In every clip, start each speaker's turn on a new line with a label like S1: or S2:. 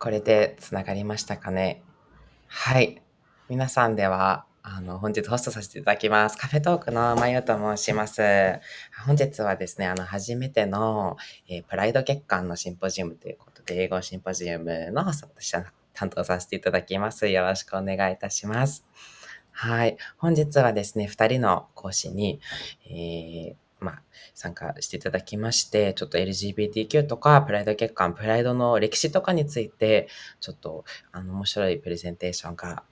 S1: これでつながりましたかね。はい。皆さんでは、本日ホストさせていただきます。カフェトークのまゆと申します。本日はですね、初めての、プライド月間のシンポジウムということで、英語シンポジウムのホストとして担当させていただきます。よろしくお願いいたします。はい。本日はですね、2人の講師に、参加していただきまして、ちょっと LGBTQ とか、プライド月間、プライドの歴史とかについて、ちょっと、面白いプレゼンテーションが、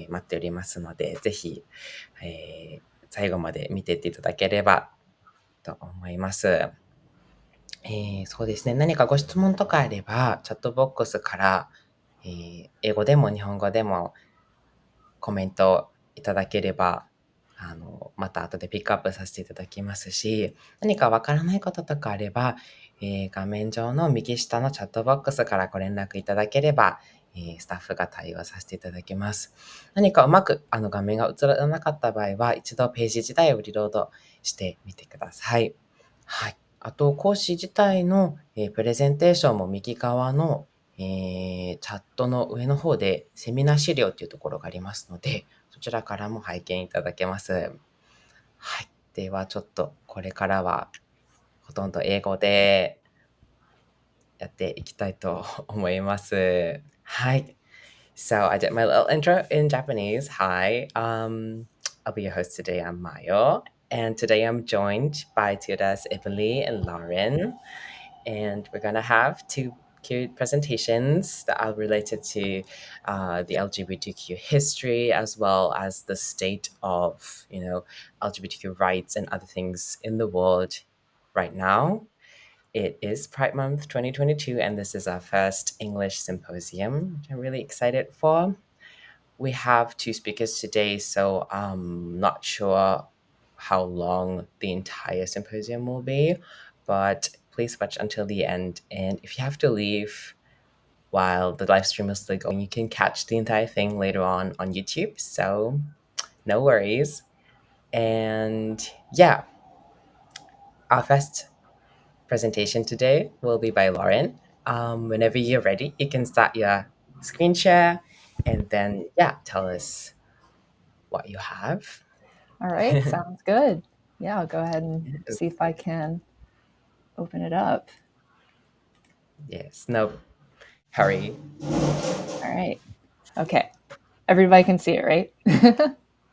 S1: 待っておりますので、ぜひ、最後まで見ていっていただければと思います。そうですね。何かご質問とかあれば、チャットボックスから、英語でも日本語でもコメントいただければ、また後でピックアップさせていただきますし、何かわからないこととかあれば、画面上の右下のチャットボックスからご連絡いただければ、スタッフが対応させていただきます。何かうまく画面が映らなかった場合は、一度ページ自体をリロードしてみてください。はい。あと、講師自体の、プレゼンテーションも右側のチャットの上の方でセミナー資料っていうところがありますので、そちらからも拝見いただけます。はい。では、ちょっとこれからはほとんど英語でやっていきたいと思います。はい。So I did my little intro in Japanese. Hi, I'll be your host today. I'm Mayo, and today I'm joined by tutors Emily and Lauren, and we're gonna have two cute presentations that are related to the LGBTQ history as well as the state of LGBTQ rights and other things in the world right now. It is Pride Month 2022, and this is our first English symposium, which I'm really excited for. We have two speakers today, so I'm not sure how long the entire symposium will be, but please watch until the end. And if you have to leave while the live stream is still going, you can catch the entire thing later on YouTube, so no worries. And yeah, our first presentation today will be by Lauren. Whenever you're ready, you can start your screen share and then, tell us what you have.
S2: All right, sounds good. Yeah, I'll go ahead and see if I can open it up.
S1: Yes, no hurry.
S2: All right. Okay. Everybody can see it, right?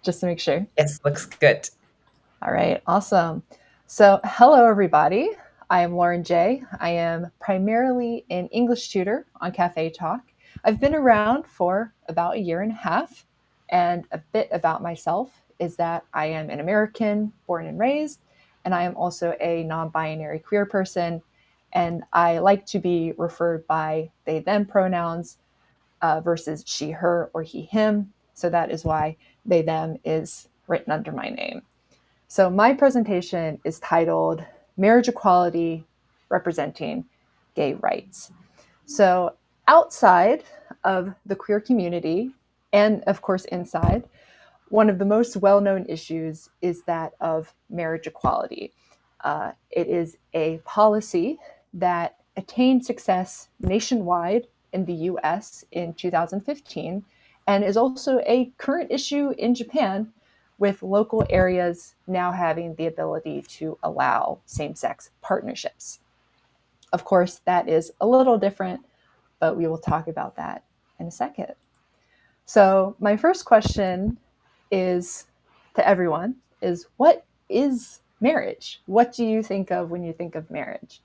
S2: Just to make sure.
S1: Yes, looks good.
S2: All right, awesome. So, hello, everybody. I am Lauren J. I am primarily an English tutor on Cafetalk. I've been around for about a year and a half, and a bit about myself is that I am an American born and raised, and I am also a non-binary queer person, and I like to be referred by they, them pronouns versus she, her, or he, him. So that is why they, them is written under my name. So my presentation is titled Marriage Equality Representing Gay Rights. So outside of the queer community, and of course inside, one of the most well-known issues is that of marriage equality. It is a policy that attained success nationwide in the US in 2015 and is also a current issue in Japan, with local areas now having the ability to allow same-sex partnerships. Of course, that is a little different, but we will talk about that in a second. So my first question is to everyone is, what is marriage? What do you think of when you think of marriage?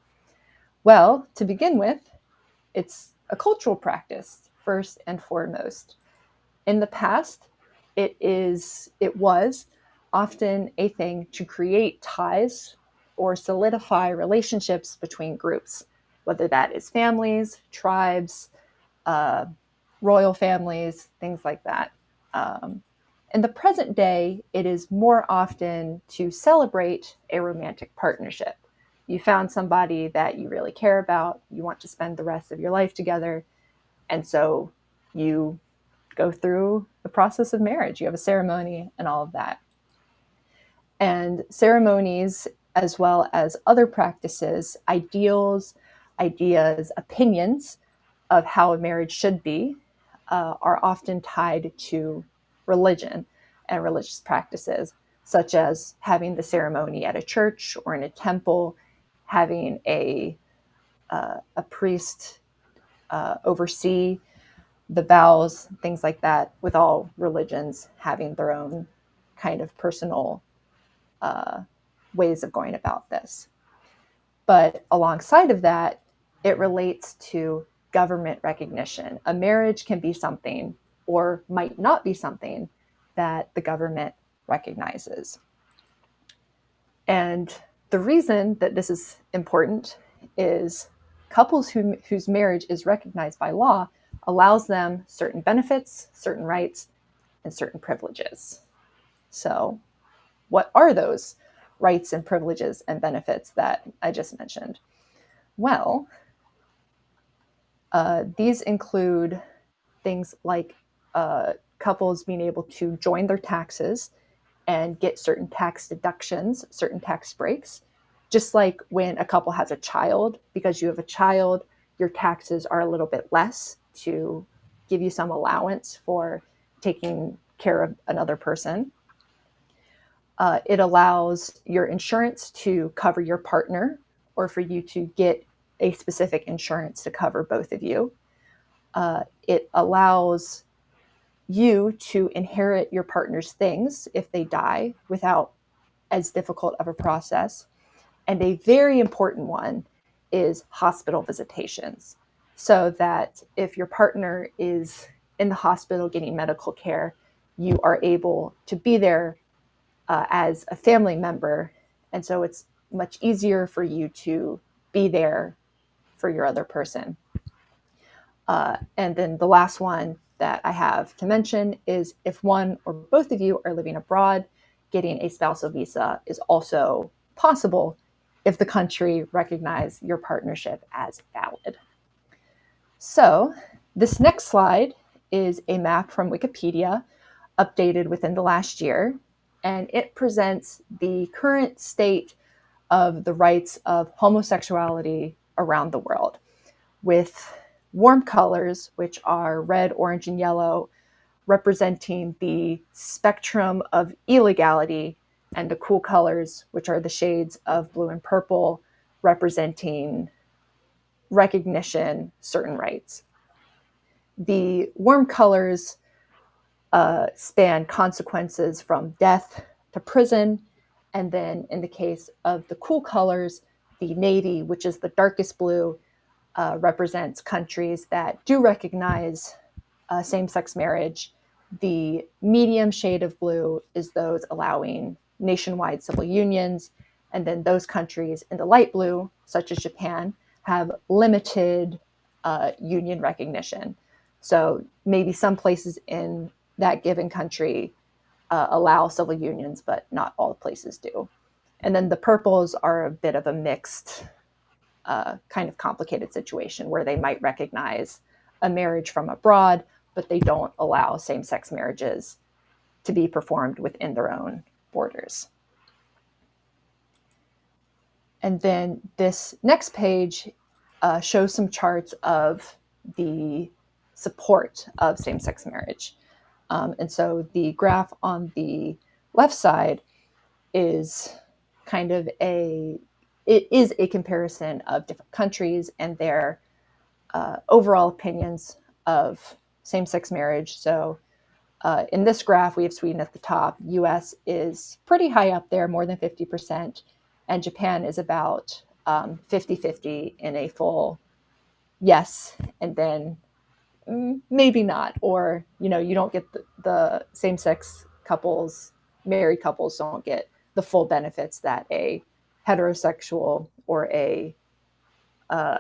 S2: Well, to begin with, it's a cultural practice first and foremost. In the past, it was often a thing to create ties or solidify relationships between groups, whether that is families, tribes, royal families, things like that. In the present day, it is more often to celebrate a romantic partnership. You found somebody that you really care about, you want to spend the rest of your life together, and so you go through the process of marriage. You have a ceremony and all of that. And ceremonies, as well as other practices, ideals, ideas, opinions, of how a marriage should be are often tied to religion and religious practices, such as having the ceremony at a church or in a temple, having a priest oversee the vows, things like that, with all religions having their own kind of personal ways of going about this. But alongside of that, it relates to government recognition. A marriage can be something or might not be something that the government recognizes. And the reason that this is important is couples whose marriage is recognized by law allows them certain benefits, certain rights, and certain privileges. So, what are those rights and privileges and benefits that I just mentioned? Well, these include things like couples being able to join their taxes and get certain tax deductions, certain tax breaks. Just like when a couple has a child, because you have a child, your taxes are a little bit less to give you some allowance for taking care of another person. It allows your insurance to cover your partner, or for you to get a specific insurance to cover both of you. It allows you to inherit your partner's things if they die without as difficult of a process. And a very important one is hospital visitations, so that if your partner is in the hospital getting medical care, you are able to be there as a family member. And so it's much easier for you to be there for your other person. And then the last one that I have to mention is if one or both of you are living abroad, getting a spousal visa is also possible if the country recognizes your partnership as valid. So this next slide is a map from Wikipedia updated within the last year, and it presents the current state of the rights of homosexuality around the world, with warm colors, which are red, orange, and yellow, representing the spectrum of illegality, and the cool colors, which are the shades of blue and purple, representing recognition, certain rights. The warm colors span consequences from death to prison, and then in the case of the cool colors, the navy, which is the darkest blue, represents countries that do recognize same-sex marriage. The medium shade of blue is those allowing nationwide civil unions, and then those countries in the light blue, such as Japan, have limited union recognition. So maybe some places in that given country allow civil unions, but not all places do. And then the purples are a bit of a mixed kind of complicated situation where they might recognize a marriage from abroad, but they don't allow same-sex marriages to be performed within their own borders. And then this next page shows some charts of the support of same-sex marriage. And so the graph on the left side is kind of it is a comparison of different countries and their overall opinions of same-sex marriage. So in this graph, we have Sweden at the top. US is pretty high up there, more than 50%. And Japan is about 50-50 in a full yes, and then maybe not. Or, you don't get the same-sex couples, married couples don't get the full benefits that a heterosexual or a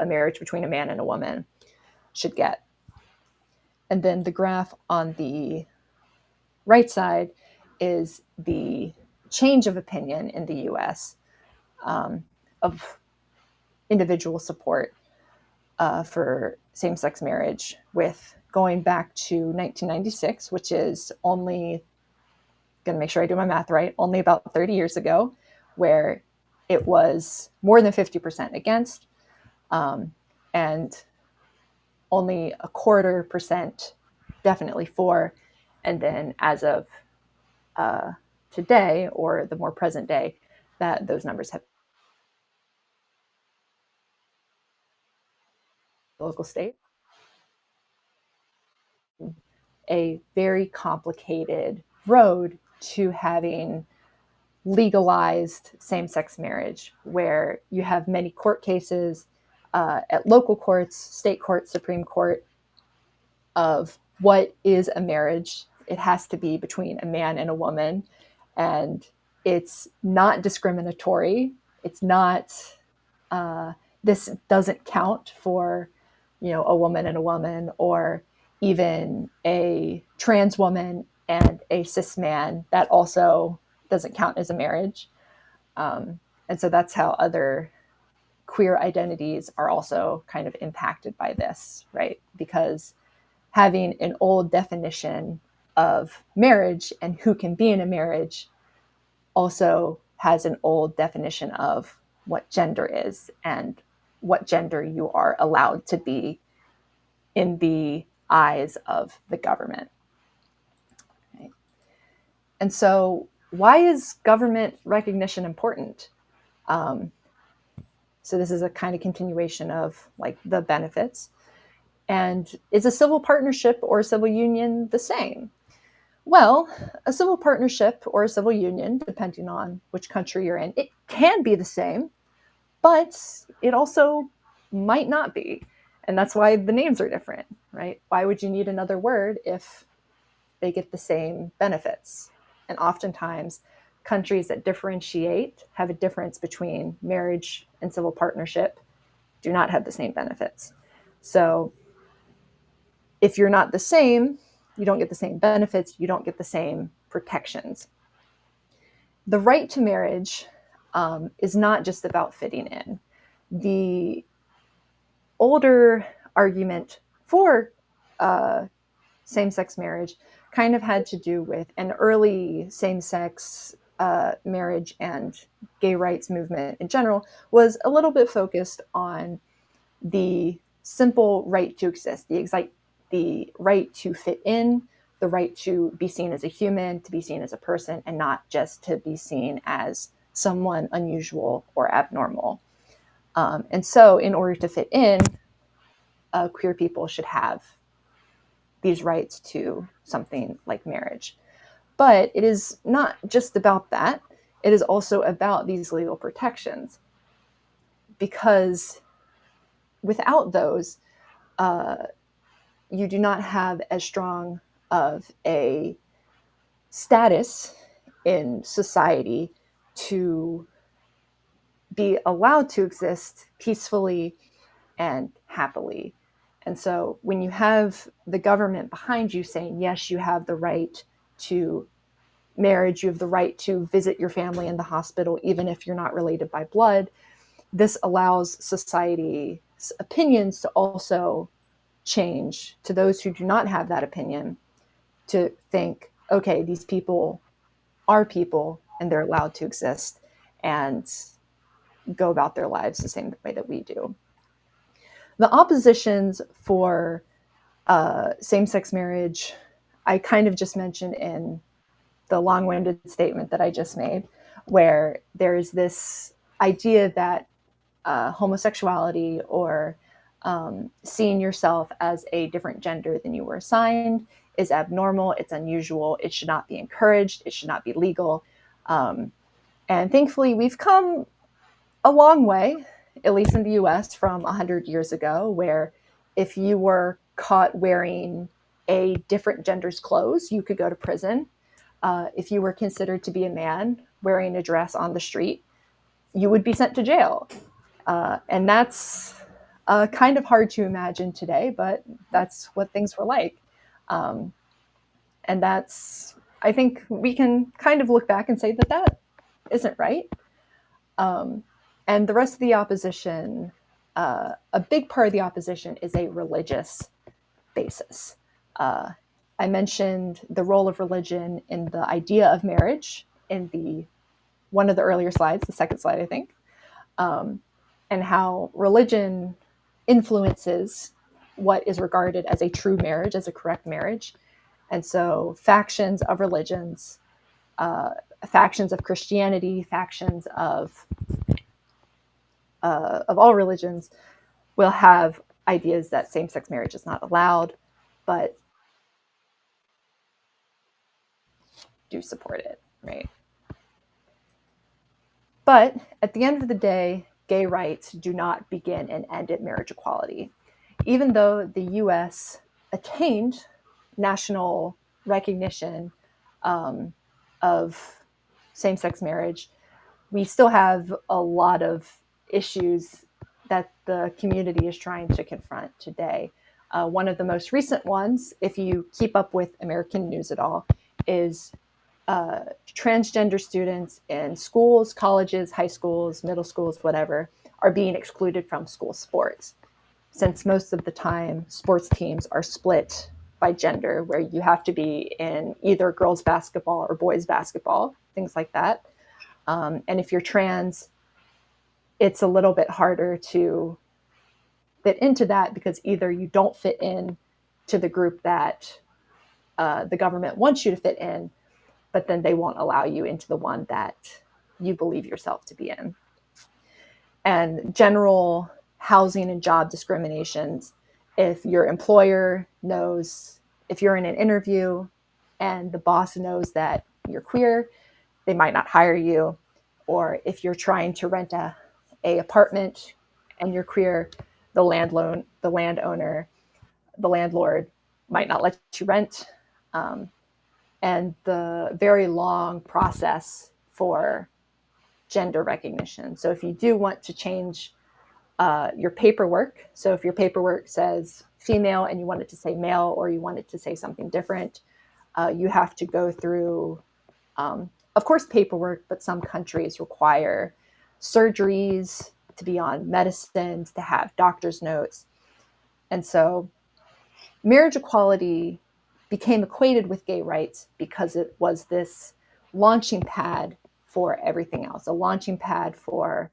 S2: marriage between a man and a woman should get. And then the graph on the right side is the change of opinion in the US of individual support for same-sex marriage, with going back to 1996, which is only, going to make sure I do my math right, only about 30 years ago, where it was more than 50% against. And only 0.25%, definitely 4%. And then as of today, or the more present day, that those numbers have local state. A very complicated road to having legalized same-sex marriage, where you have many court cases at local courts, state court, Supreme Court, of what is a marriage. It has to be between a man and a woman, and it's not discriminatory. It's not, this doesn't count for, a woman and a woman, or even a trans woman and a cis man. That also doesn't count as a marriage. And so that's how other queer identities are also kind of impacted by this, right? Because having an old definition of marriage and who can be in a marriage also has an old definition of what gender is and what gender you are allowed to be in the eyes of the government. Okay. And so why is government recognition important? So this is a kind of continuation of like the benefits. And is a civil partnership or a civil union the same? Well, a civil partnership or a civil union, depending on which country you're in, it can be the same, but it also might not be. And that's why the names are different, right? Why would you need another word if they get the same benefits? And oftentimes, countries that differentiate, have a difference between marriage and civil partnership, do not have the same benefits. So if you're not the same, you don't get the same benefits, you don't get the same protections. The right to marriage is not just about fitting in. The older argument for same-sex marriage kind of had to do with an early same-sex marriage and gay rights movement in general was a little bit focused on the simple right to exist, the right to fit in, the right to be seen as a human, to be seen as a person, and not just to be seen as someone unusual or abnormal. And so in order to fit in, queer people should have these rights to something like marriage. But it is not just about that. It is also about these legal protections. Because without those, you do not have as strong of a status in society to be allowed to exist peacefully and happily. And so when you have the government behind you saying, yes, you have the right to marriage, you have the right to visit your family in the hospital, even if you're not related by blood, this allows society's opinions to also change to those who do not have that opinion, to think, okay, these people are people and they're allowed to exist and go about their lives the same way that we do. The oppositions for same-sex marriage, I kind of just mentioned in the long-winded statement that I just made, where there's this idea that homosexuality or seeing yourself as a different gender than you were assigned is abnormal, it's unusual, it should not be encouraged, it should not be legal. And thankfully, we've come a long way, at least in the US, from 100 years ago, where if you were caught wearing a different gender's clothes, you could go to prison. If you were considered to be a man wearing a dress on the street, you would be sent to jail. And that's kind of hard to imagine today, but that's what things were like. And that's, I think we can kind of look back and say that that isn't right. And the rest of the opposition, a big part of the opposition is a religious basis. I mentioned the role of religion in the idea of marriage in one of the earlier slides, the second slide, I think, and how religion influences what is regarded as a true marriage, as a correct marriage. And so factions of religions, factions of Christianity, factions of all religions will have ideas that same-sex marriage is not allowed, but do support it, right? But at the end of the day, gay rights do not begin and end at marriage equality. Even though the US attained national recognition of same-sex marriage, we still have a lot of issues that the community is trying to confront today. One of the most recent ones, if you keep up with American news at all, is transgender students in schools, colleges, high schools, middle schools, whatever, are being excluded from school sports. Since most of the time sports teams are split by gender, where you have to be in either girls basketball or boys basketball, things like that. And if you're trans, it's a little bit harder to fit into that because either you don't fit in to the group that the government wants you to fit in, but then they won't allow you into the one that you believe yourself to be in. And general housing and job discriminations, if your employer knows, if you're in an interview and the boss knows that you're queer, they might not hire you. Or if you're trying to rent a apartment and you're queer, the landowner, the landlord might not let you rent. And the very long process for gender recognition. So if you do want to change your paperwork, so if your paperwork says female and you want it to say male, or you want it to say something different, you have to go through, of course, paperwork, but some countries require surgeries, to be on medicines, to have doctor's notes. And so marriage equality became equated with gay rights because it was this launching pad for everything else, a launching pad for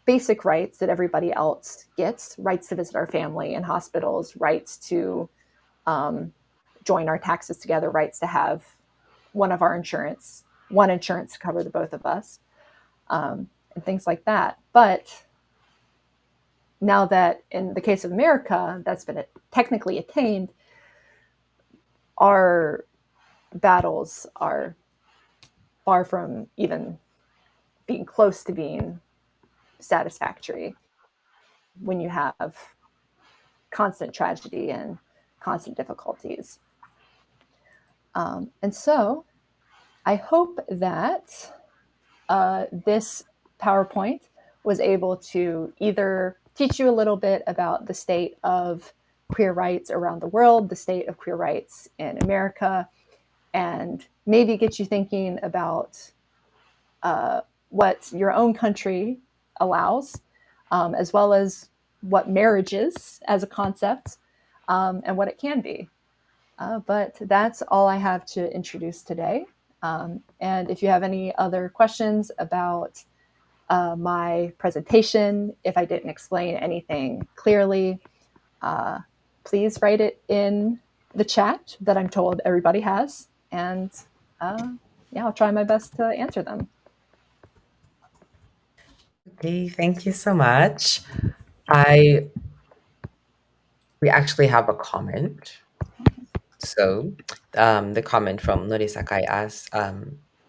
S2: basic rights that everybody else gets, rights to visit our family in hospitals, rights to join our taxes together, rights to have one insurance to cover the both of us, and things like that. But now that in the case of America, that's been technically attained, our battles are far from even being close to being satisfactory when you have constant tragedy and constant difficulties. And so I hope that this PowerPoint was able to either teach you a little bit about the state of queer rights around the world, the state of queer rights in America, and maybe get you thinking about what your own country allows, as well as what marriage is as a concept, and what it can be. But that's all I have to introduce today. And if you have any other questions about my presentation, if I didn't explain anything clearly, please write it in the chat that I'm told everybody has. And I'll try my best to answer them.
S1: Okay, thank you so much. We actually have a comment. So, the comment from Nori Sakai asks,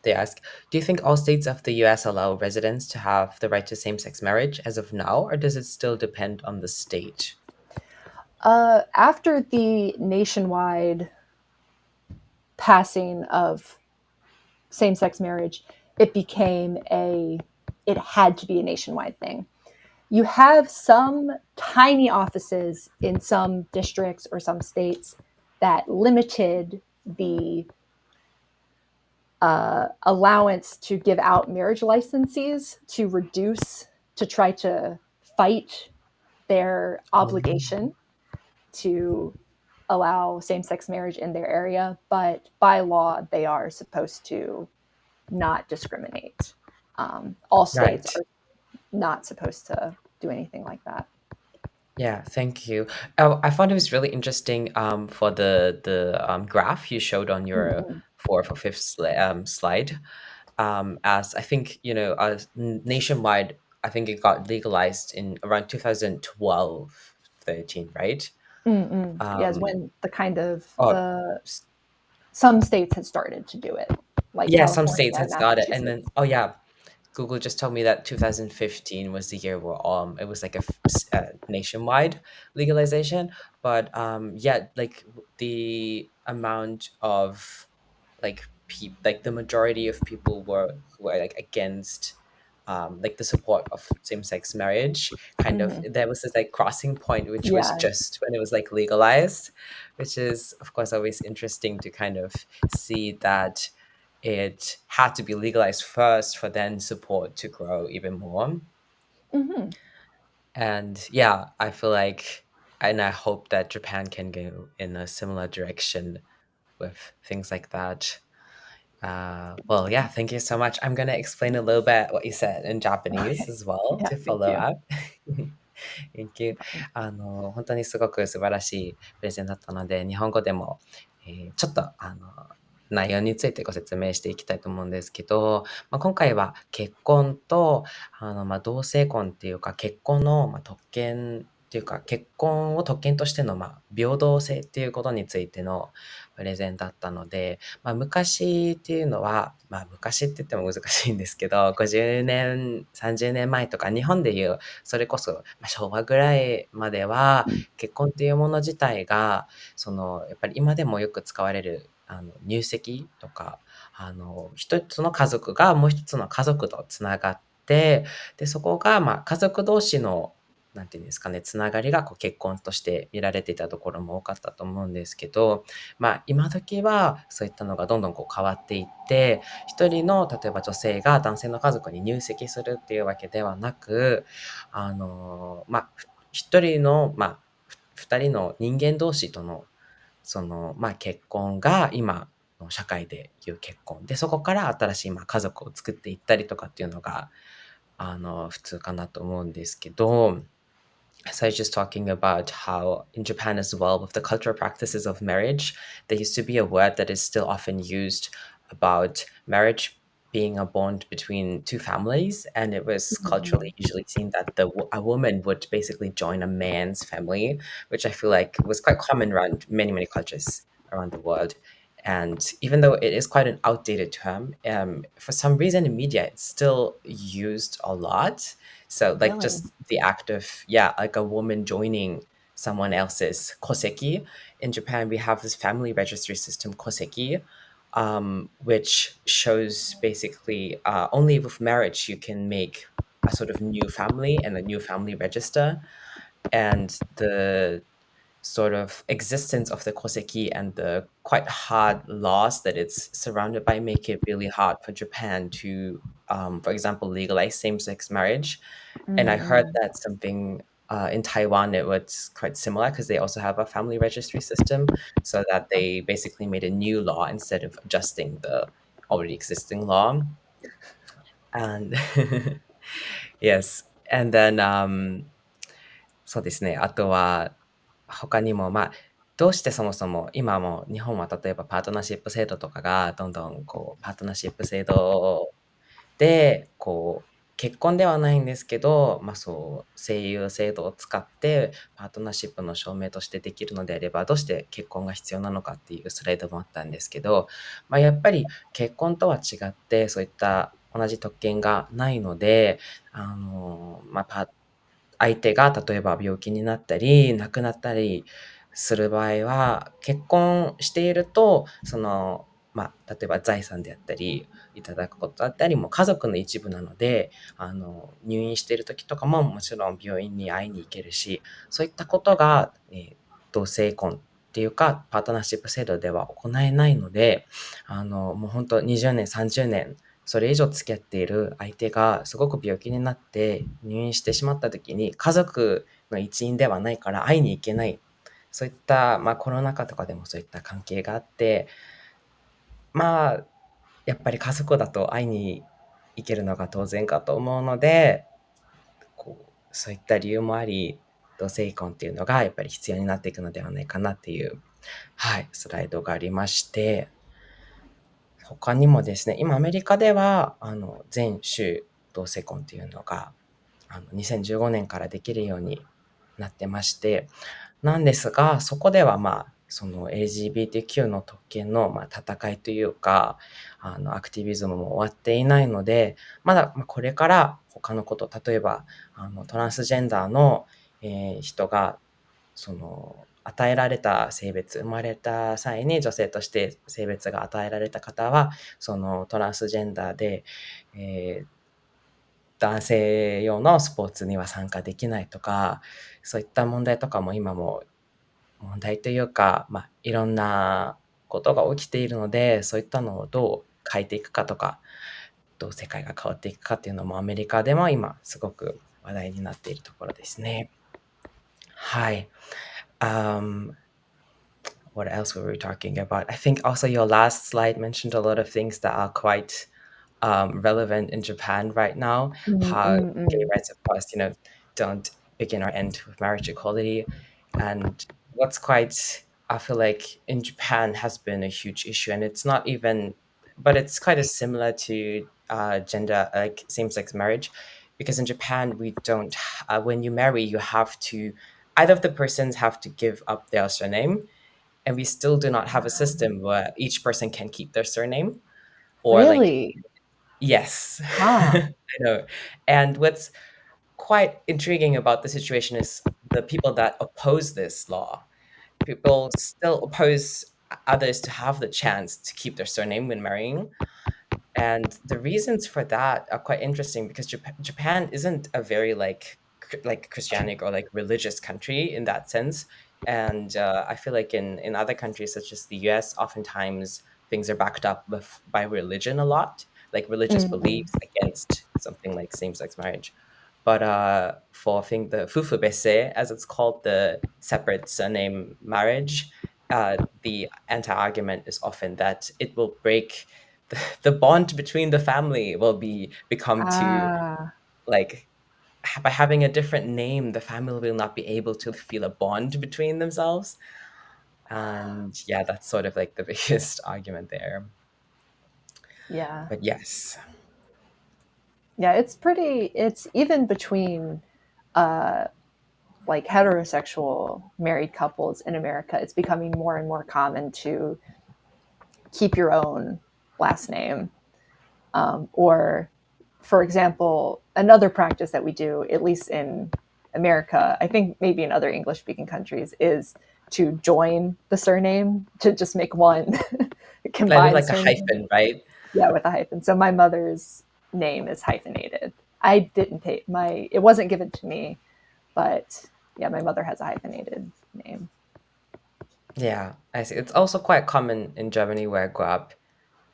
S1: they ask, do you think all states of the US allow residents to have the right to same-sex marriage as of now, or does it still depend on the state?
S2: After the nationwide passing of same-sex marriage, it had to be a nationwide thing. You have some tiny offices in some districts or some states that limited the allowance to give out marriage licenses to try to fight their obligation to allow same-sex marriage in their area, but by law, they are supposed to not discriminate. All states
S1: Right.
S2: are not supposed to do anything like that.
S1: Yeah, thank you. Oh, I found it was really interesting for the graph you showed on your
S2: Mm-mm.
S1: fourth or fifth slide. As I think, as nationwide, I think it got legalized in around 2012, 13, right?
S2: Mm-mm. Yes,
S1: Um,
S2: when the kind of
S1: oh,
S2: the some states had started to do it, like
S1: yeah, some
S2: California
S1: states
S2: and
S1: had started, and
S2: Massachusetts.
S1: then yeah, Google just told me that 2015 was the year where it was like nationwide legalization, but yeah, like the amount of like the majority of people were like against like the support of same-sex marriage. Kind of
S2: Hmm.
S1: there was this like crossing point, which was
S2: Yeah.
S1: just when it was like legalized, which is of course always interesting to kind of see that it had to be legalized first for then support to grow even more.
S2: Hmm.
S1: And yeah, I feel like, and I hope that Japan can go in a similar direction with things like that. Well, yeah, thank you so much. I'm going to explain a little bit what you said in Japanese
S2: Okay.
S1: as well
S2: Yeah,
S1: to
S2: thank
S1: follow
S2: you.
S1: up. Thank you.
S2: の problem.
S1: 本当にすごく素晴らしいプレゼンだったので、日本語でも、ちょっと、内容についてご説明していきたいと思うんですけど、今回は結婚と、同性婚っていうか、結婚の、特権っていうか、結婚を特権としての、平等性っていうことについてのプレゼンだったので、昔っていうのは、昔って言っても難しいんですけど、50年、30年前とか、日本でいうそれこそ、昭和ぐらいまでは、結婚っていうもの自体が、やっぱり今でもよく使われる、入籍とか、一つの家族がもう一つの家族とつながって、で、そこが、家族同士の、なんていうんですかね、つながりがこう結婚として見られていたところも多かったと思うんですけど、今時はそういったのがどんどんこう変わっていって、一人の例えば女性が男性の家族に入籍するっていうわけではなく、一人の、二人の人間同士との、結婚が今の社会でいう結婚で、そこから新しい、家族を作っていったりとかっていうのが、普通かなと思うんですけど、so I was just talking about how in Japan as well, with the cultural practices of marriage, there used to be a word that is still often used about marriage being a bond between two families, and it was culturally
S2: Mhm.
S1: usually seen that a woman would basically join a man's family, which I feel like was quite common around many cultures around the world. And even though it is quite an outdated term, for some reason in media it's still used a lot. So like
S2: Really?
S1: just the act of, yeah, like a woman joining someone else's koseki. In Japan, we have this family registry system, koseki, which shows basically only with marriage you can make a sort of new family and a new family register. And the sort of existence of the koseki and the quite hard laws that it's surrounded by make it really hard for Japan to, for example, legalize same-sex marriage. And I heard
S2: Mm-mm.
S1: that something in Taiwan, it was quite similar because they also have a family registry system, so that they basically made a new law instead of adjusting the already existing law. And yes, and then そうですね。あとは、他にも、どうしてそもそも今も日本は例えばパートナーシップ制度とかがどんどんこうパートナーシップ制度で、こう結婚ではないんですけど、そう声優制度を使ってパートナーシップの証明としてできるのであれば、どうして結婚が必要なのかっていうスライドもあったんですけど、やっぱり結婚とは違って、そういった同じ特権がないので、相手が例えば病気になったり、亡くなったりする場合は、結婚していると、例えば財産であったり、いただくことだったりも家族の一部なので、入院している時とかももちろん病院に会いに行けるし、そういったことが、同性婚っていうか、パートナーシップ制度では行えないので、もう本当20年、30年それ以上付き合っている相手がすごく病気になって入院してしまった時に、家族の一員ではないから会いに行けない。そういった、コロナ禍とかでもそういった関係があって、まあ、やっぱり家族だと会いに行けるのが当然かと思うので、そういった理由もあり、同性婚っていうのがやっぱり必要になっていくのではないかなっていう、はい、スライドがありまして、他にもですね、今アメリカでは、全種同性婚っていうのが、2015年からできるようになってまして、なんですが、そこではその LGBTQ の特権の戦いというか、アクティビズムも終わっていないので、まだこれから他のこと、例えば、トランスジェンダーの、人が、その、与えられた性別、生まれた際に女性として性別が与えられた方は、そのトランスジェンダーで、男性用のスポーツには参加できないとか、そういった問題とかも今も問題というか、いろんなことが起きているので、そういったのをどう変えていくかとか、どう世界が変わっていくかっていうのもアメリカでも今すごく話題になっているところですね。はい。What else were we talking about? I think also your last slide mentioned a lot of things that are quite relevant in Japan right now. How gay rights, of course, don't begin or end with marriage equality. And what's quite, I feel like in Japan has been a huge issue, and it's not even, but it's kind of similar to gender, like same-sex marriage, because in Japan we don't, when you marry, you have to, either of the persons have to give up their surname, and we still do not have a system where each person can keep their surname, or like,
S2: Really?
S1: yes.
S2: Huh.
S1: I know. And what's quite intriguing about the situation is the people that oppose this law. People still oppose others to have the chance to keep their surname when marrying. And the reasons for that are quite interesting because Japan isn't a very like Christianic or like religious country in that sense. And I feel like in other countries such as the US, oftentimes things are backed up by religion a lot, like religious
S2: Mm.
S1: beliefs against something like same-sex marriage. But for I think the fufubese, as it's called, the separate surname marriage, the anti-argument is often that it will break the bond between the family will become too
S2: Ah,
S1: like by having a different name, the family will not be able to feel a bond between themselves. And yeah, that's sort of like the biggest argument there.
S2: yeah.
S1: But yes.
S2: Yeah, it's even between uh like heterosexual married couples in America, it's becoming more and more common to keep your own last name. Or, for example, another practice that we do, at least in America, I think maybe in other English speaking countries, is to join the surname to just make one
S1: Like with
S2: combined
S1: like a
S2: surname.
S1: hyphen, right?
S2: Yeah, with a hyphen. So my mother's name is hyphenated. I didn't take it wasn't given to me, but yeah, my mother has a hyphenated name.
S1: Yeah, I see. It's also quite common in Germany where I grew up.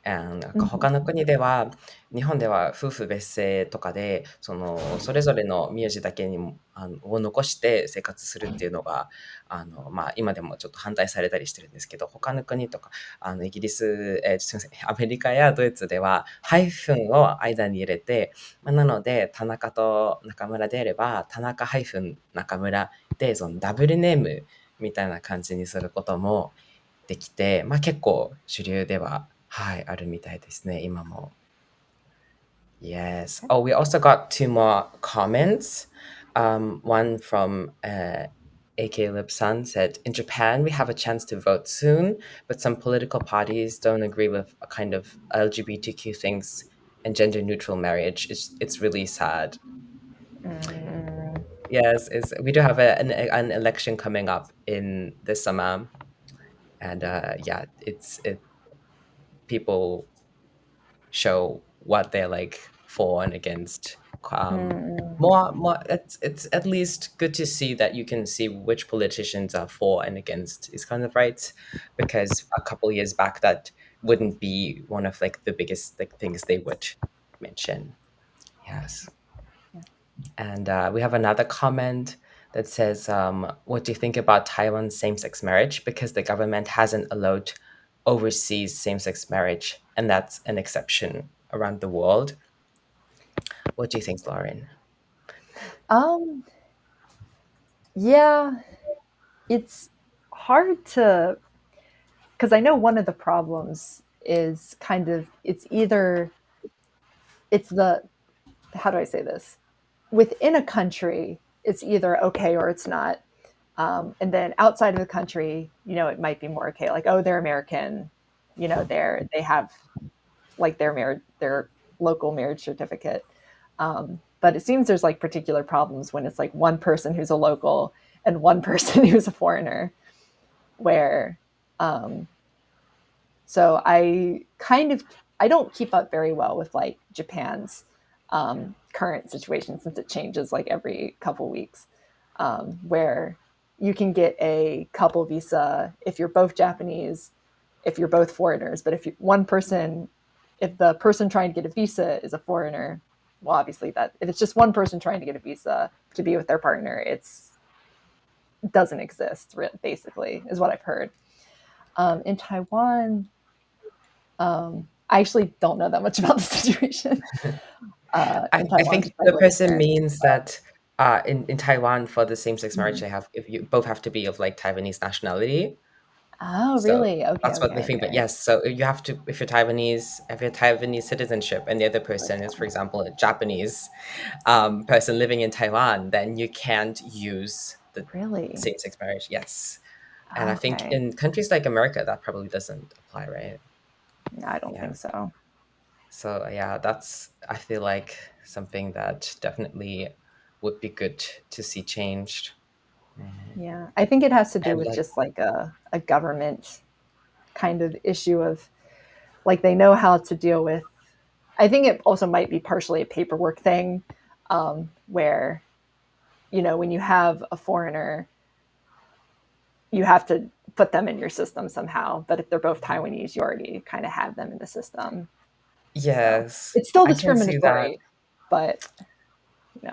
S1: なんか
S2: Mhm.
S1: 他の国では、日本では夫婦別姓とかで、それぞれの名字だけにもを残して生活するっていうのが、今でもちょっと反対されたりしてるんですけど、他の国とか、イギリス、すみません、アメリカやドイツでは、ハイフンを間に入れて、なので、田中と中村であれば、田中ハイフン中村で、そのダブルネームみたいな感じにすることもできて、結構主流では、はい、あるみたいですね、今も。Yes. Oh, we also got two more comments. One from AK Lipsan said, in Japan, we have a chance to vote soon, but some political parties don't agree with a kind of LGBTQ things and gender neutral marriage. It's really sad.
S2: Mm.
S1: Yes, we do have an election coming up in this summer, and yeah, people show what they're like for and against.
S2: Mm.
S1: More, it's at least good to see that you can see which politicians are for and against these kind of rights, because a couple years back that wouldn't be one of like the biggest like things they would mention. Yes.
S2: Yeah.
S1: And we have another comment that says, what do you think about Taiwan's same-sex marriage? Because the government hasn't allowed overseas same-sex marriage, and that's an exception around the world. What do you think, Lauren?
S2: Um, Yeah, it's hard to, because I know one of the problems is kind of, it's the, how do I say this? Within a country, it's either okay or it's not. And then outside of the country, it might be more okay. Like, oh, they're American, they have like their local marriage certificate. But it seems there's like particular problems when it's like one person who's a local and one person who's a foreigner, where so I don't keep up very well with like Japan's current situation, since it changes like every couple weeks, where you can get a couple visa if you're both Japanese, if you're both foreigners. But if the person trying to get a visa is a foreigner, well, obviously that if it's just one person trying to get a visa to be with their partner, it doesn't exist, basically, is what I've heard. In Taiwan, I actually don't know that much about the situation in
S1: I
S2: Taiwan,
S1: think
S2: because I
S1: the
S2: haven't lived
S1: person
S2: there.
S1: means that in Taiwan for the same-sex marriage,
S2: Mhm.
S1: they have if you both have to be of like Taiwanese nationality.
S2: Oh,
S1: So
S2: really? Okay,
S1: that's what
S2: okay,
S1: they think. But
S2: okay.
S1: yes, so you have to if you're Taiwanese citizenship, and the other person is, for example, a Japanese person living in Taiwan, then you can't use the
S2: Really?
S1: same-sex marriage. Yes, and I think
S2: Okay.
S1: in countries like America, that probably doesn't apply, right?
S2: No, I don't
S1: Yeah.
S2: think so.
S1: So yeah, that's I feel like something that definitely would be good to see changed.
S2: Yeah, I think it has to do
S1: And
S2: with
S1: like
S2: just like a government kind of issue of like they know how to deal with. I think it also might be partially a paperwork thing, where when you have a foreigner, you have to put them in your system somehow. But if they're both Taiwanese, you already kind of have them in the system. So
S1: yes,
S2: it's still
S1: I can see that.
S2: discriminatory, but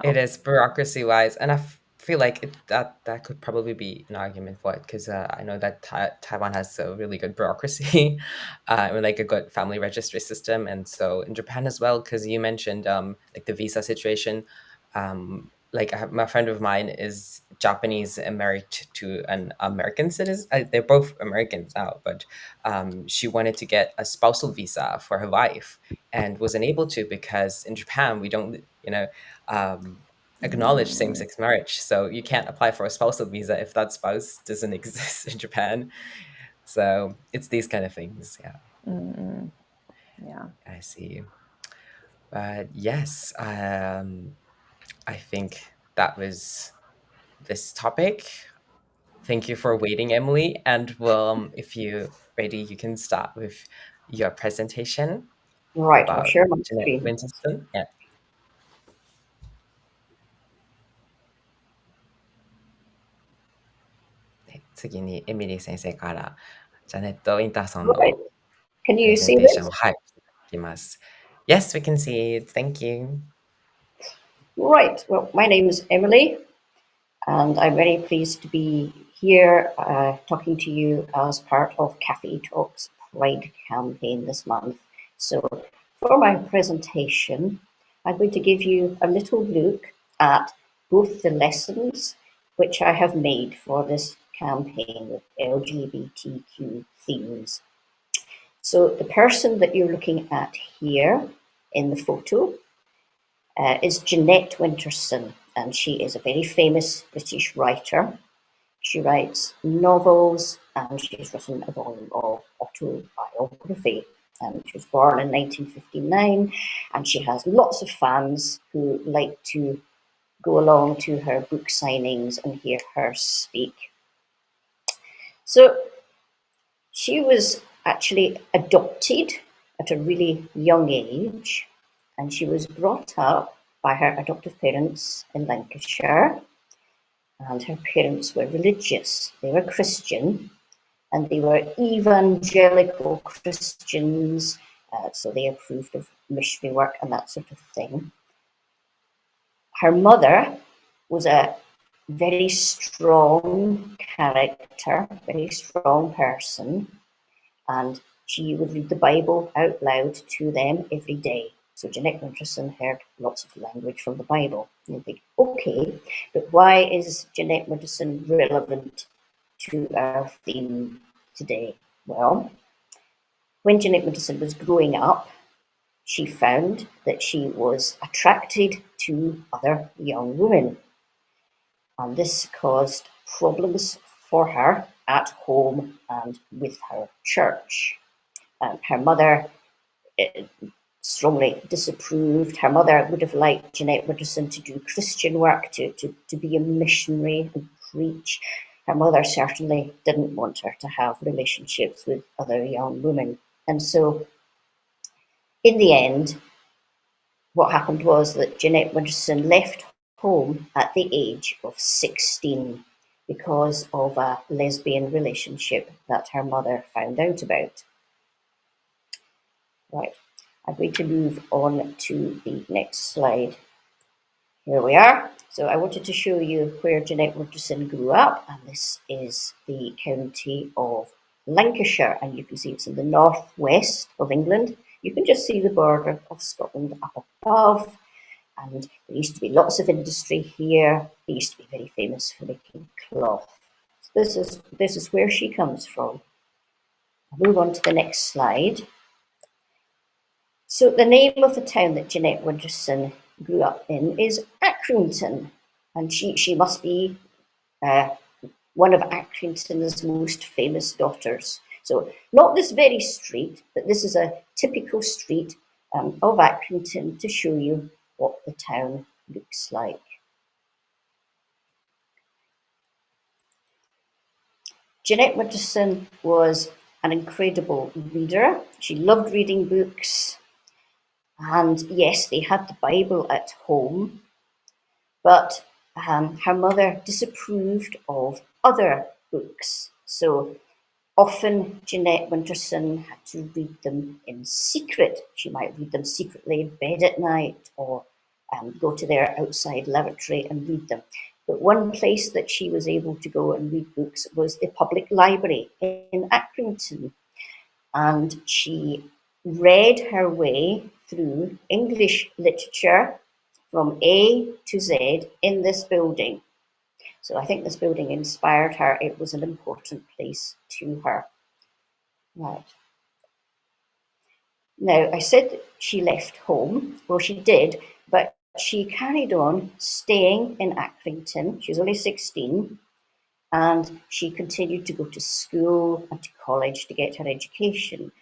S1: It is bureaucracy wise, and feel like that could probably be an argument for it because I know that Taiwan has a really good bureaucracy, and like a good family registry system, and so in Japan as well. Because you mentioned like the visa situation, like a friend of mine is Japanese and married to an American citizen. They're both Americans now, but she wanted to get a spousal visa for her wife and wasn't able to because in Japan we don't, um, acknowledge
S2: mm,
S1: same-sex marriage. So you can't apply for a spousal visa if that spouse doesn't exist in Japan. So it's these kind of things. Yeah,
S2: mm, yeah.
S1: I see. But yes, I think that was this topic. Thank you for waiting, Emily. And if you're ready, you can start with your presentation
S3: Right, I'll
S1: about
S3: share my
S1: Jeanette
S3: screen.
S1: Winterson. Yeah. で次にエミリー先生からジャネット・ウィンターソン
S3: Right,
S1: の
S3: can
S1: プレ
S3: you
S1: ゼン
S3: see
S1: テーションを、
S3: this?
S1: はい、していきます。Yes, we can see it. Thank you.
S3: Right, well, my name is Emily, and I'm very pleased to be here talking to you as part of Cafetalk's Pride campaign this month. So, for my presentation, I'm going to give you a little look at both the lessons which I have made for this campaign with LGBTQ themes. So the person that you're looking at here in the photo is Jeanette Winterson, and she is a very famous British writer. She writes novels, and she's written a volume of autobiography. She was born in 1959, and she has lots of fans who like to go along to her book signings and hear her speak. So she was actually adopted at a really young age, and she was brought up by her adoptive parents in Lancashire, and her parents were religious. They were Christian, and they were evangelical Christians, so they approved of missionary work and that sort of thing. Her mother was a very strong character, very strong person, and she would read the Bible out loud to them every day. So Jeanette Winterson heard lots of language from the Bible. And you think, okay, but why is Jeanette Winterson relevant to our theme today? Well, when Jeanette Winterson was growing up, she found that she was attracted to other young women. And this caused problems for her at home and with her church. Her mother strongly disapproved. Her mother would have liked Jeanette Winterson to do Christian work, to be a missionary and preach. Her mother certainly didn't want her to have relationships with other young women. And so in the end, what happened was that Jeanette Winterson left home at the age of 16 because of a lesbian relationship that her mother found out about. Right, I'm going to move on to the next slide. Here we are. So I wanted to show you where Jeanette Winterson grew up, and this is the county of Lancashire, and you can see it's in the northwest of England. You can just see the border of Scotland up above, and there used to be lots of industry here. They used to be very famous for making cloth. So this is where she comes from. I'll move on to the next slide. So the name of the town that Jeanette Winterson grew up in is Accrington, and she must be one of Accrington's most famous daughters. So not this very street, but this is a typical street of Accrington to show you what the town looks like. Jeanette Winterson was an incredible reader. She loved reading books. And yes, they had the Bible at home, but her mother disapproved of other books. So often Jeanette Winterson had to read them in secret. She might read them secretly in bed at night, or go to their outside lavatory and read them. But one place that she was able to go and read books was the public library in Accrington. And she read her way through English literature from A to Z in this building. So I think this building inspired her. It was an important place to her. Right. Now, I said that she left home. Well, she did, but she carried on staying in Accrington. She was only 16, and she continued to go to school and to college to get her education.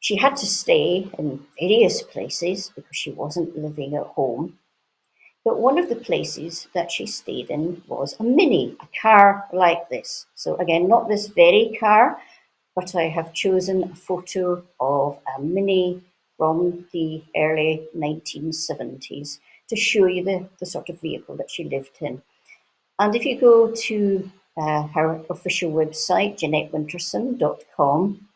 S3: She had to stay in various places because she wasn't living at home. But one of the places that she stayed in was a Mini, a car like this. So again, not this very car, but I have chosen a photo of a Mini from the early 1970s to show you the sort of vehicle that she lived in. And if you go to her official website, JeanetteWinterson.com,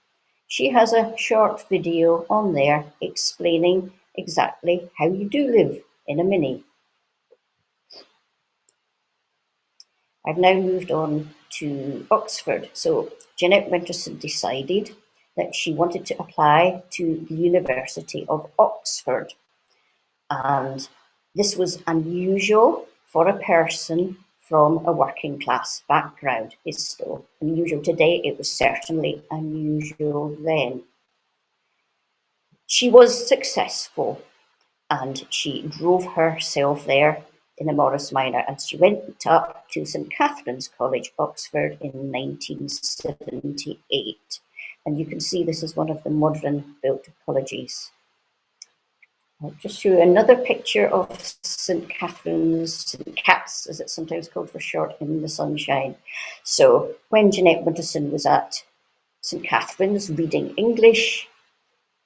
S3: she has a short video on there explaining exactly how you do live in a Mini. I've now moved on to Oxford. So Jeanette Winterson decided that she wanted to apply to the University of Oxford. And this was unusual for a person from a working class background. It's still unusual today. It was certainly unusual then. She was successful, and she drove herself there in a Morris Minor, and she went up to St Catherine's College, Oxford in 1978. And you can see this is one of the modern built colleges. I'll just show you another picture of St Catherine's, St Cat's, as it's sometimes called for short, in the sunshine. So when Jeanette Winterson was at St Catherine's reading English,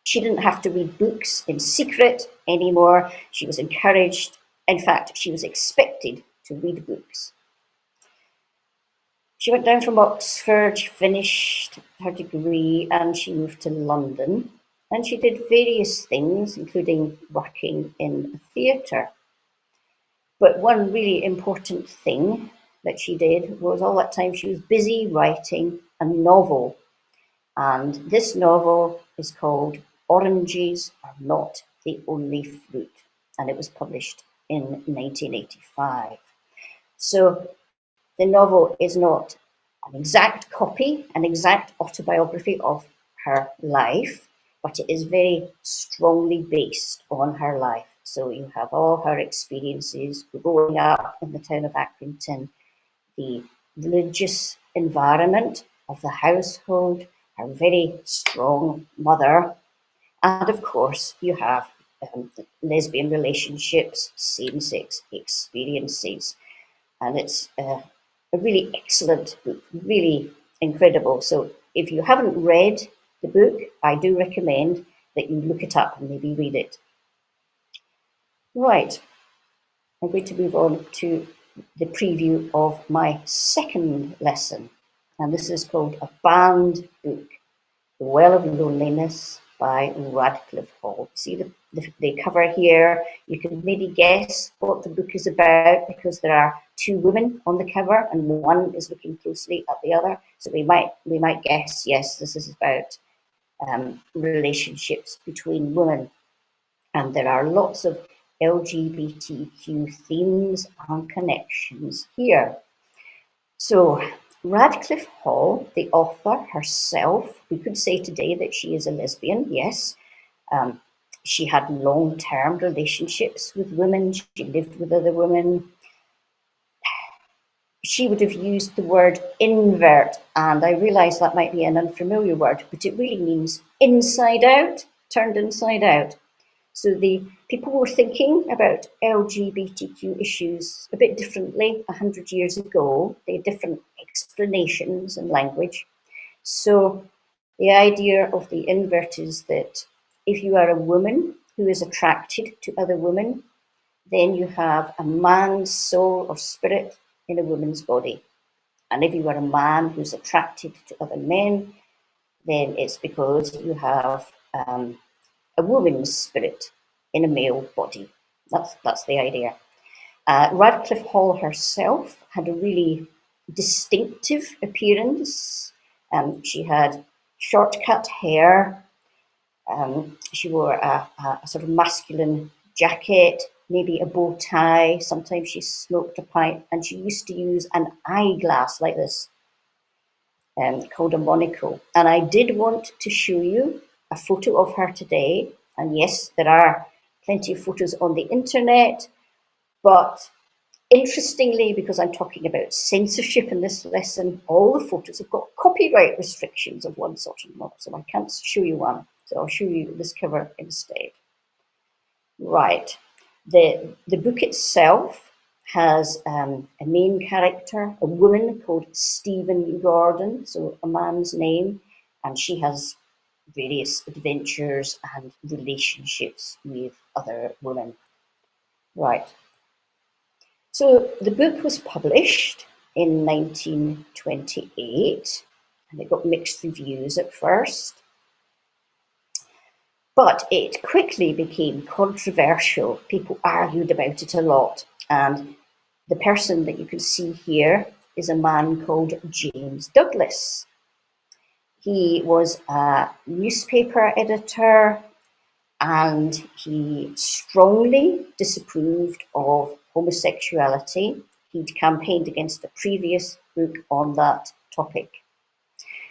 S3: she didn't have to read books in secret anymore. She was encouraged. In fact, she was expected to read books. She went down from Oxford, finished her degree, and she moved to London. And she did various things, including working in a theatre. But one really important thing that she did was all that time she was busy writing a novel. And this novel is called Oranges Are Not the Only Fruit, and it was published in 1985. So the novel is not an exact copy, an exact autobiography of her life, but it is very strongly based on her life. So you have all her experiences growing up in the town of Accrington, the religious environment of the household, her very strong mother, and of course you have lesbian relationships, same-sex experiences, and it's a really excellent book, really incredible. So if you haven't read the book, I do recommend that you look it up and maybe read it. Right, I'm going to move on to the preview of my second lesson, and this is called A Banned Book, The Well of Loneliness by Radcliffe Hall. See the cover here? You can maybe guess what the book is about because there are two women on the cover and one is looking closely at the other. So we might guess, yes, this is about relationships between women. And there are lots of LGBTQ themes and connections here. So Radcliffe Hall, the author herself, we could say today that she is a lesbian, yes. She had long-term relationships with women. She lived with other women. She would have used the word invert, and I realise that might be an unfamiliar word, but it really means inside out, turned inside out. So the people were thinking about LGBTQ issues a bit differently 100 years ago. They had different explanations and language. So the idea of the invert is that if you are a woman who is attracted to other women, then you have a man's soul or spirit in a woman's body. And if you are a man who's attracted to other men, then it's because you have a woman's spirit in a male body. That's the idea. Radcliffe Hall herself had a really distinctive appearance. She had short-cut hair. She wore a sort of masculine jacket, maybe a bow tie. Sometimes she smoked a pipe, and she used to use an eyeglass like this, called a monocle. And I did want to show you a photo of her today. And yes, there are plenty of photos on the internet, but interestingly, because I'm talking about censorship in this lesson, all the photos have got copyright restrictions of one sort or another, so I can't show you one. So I'll show you this cover instead. Right, the book itself has a main character, a woman called Stephen Gordon, so a man's name, and she has various adventures and relationships with other women. Right. So the book was published in 1928, and it got mixed reviews at first. But it quickly became controversial. People argued about it a lot. And the person that you can see here is a man called James Douglas. He was a newspaper editor, and he strongly disapproved of homosexuality. He'd campaigned against a previous book on that topic.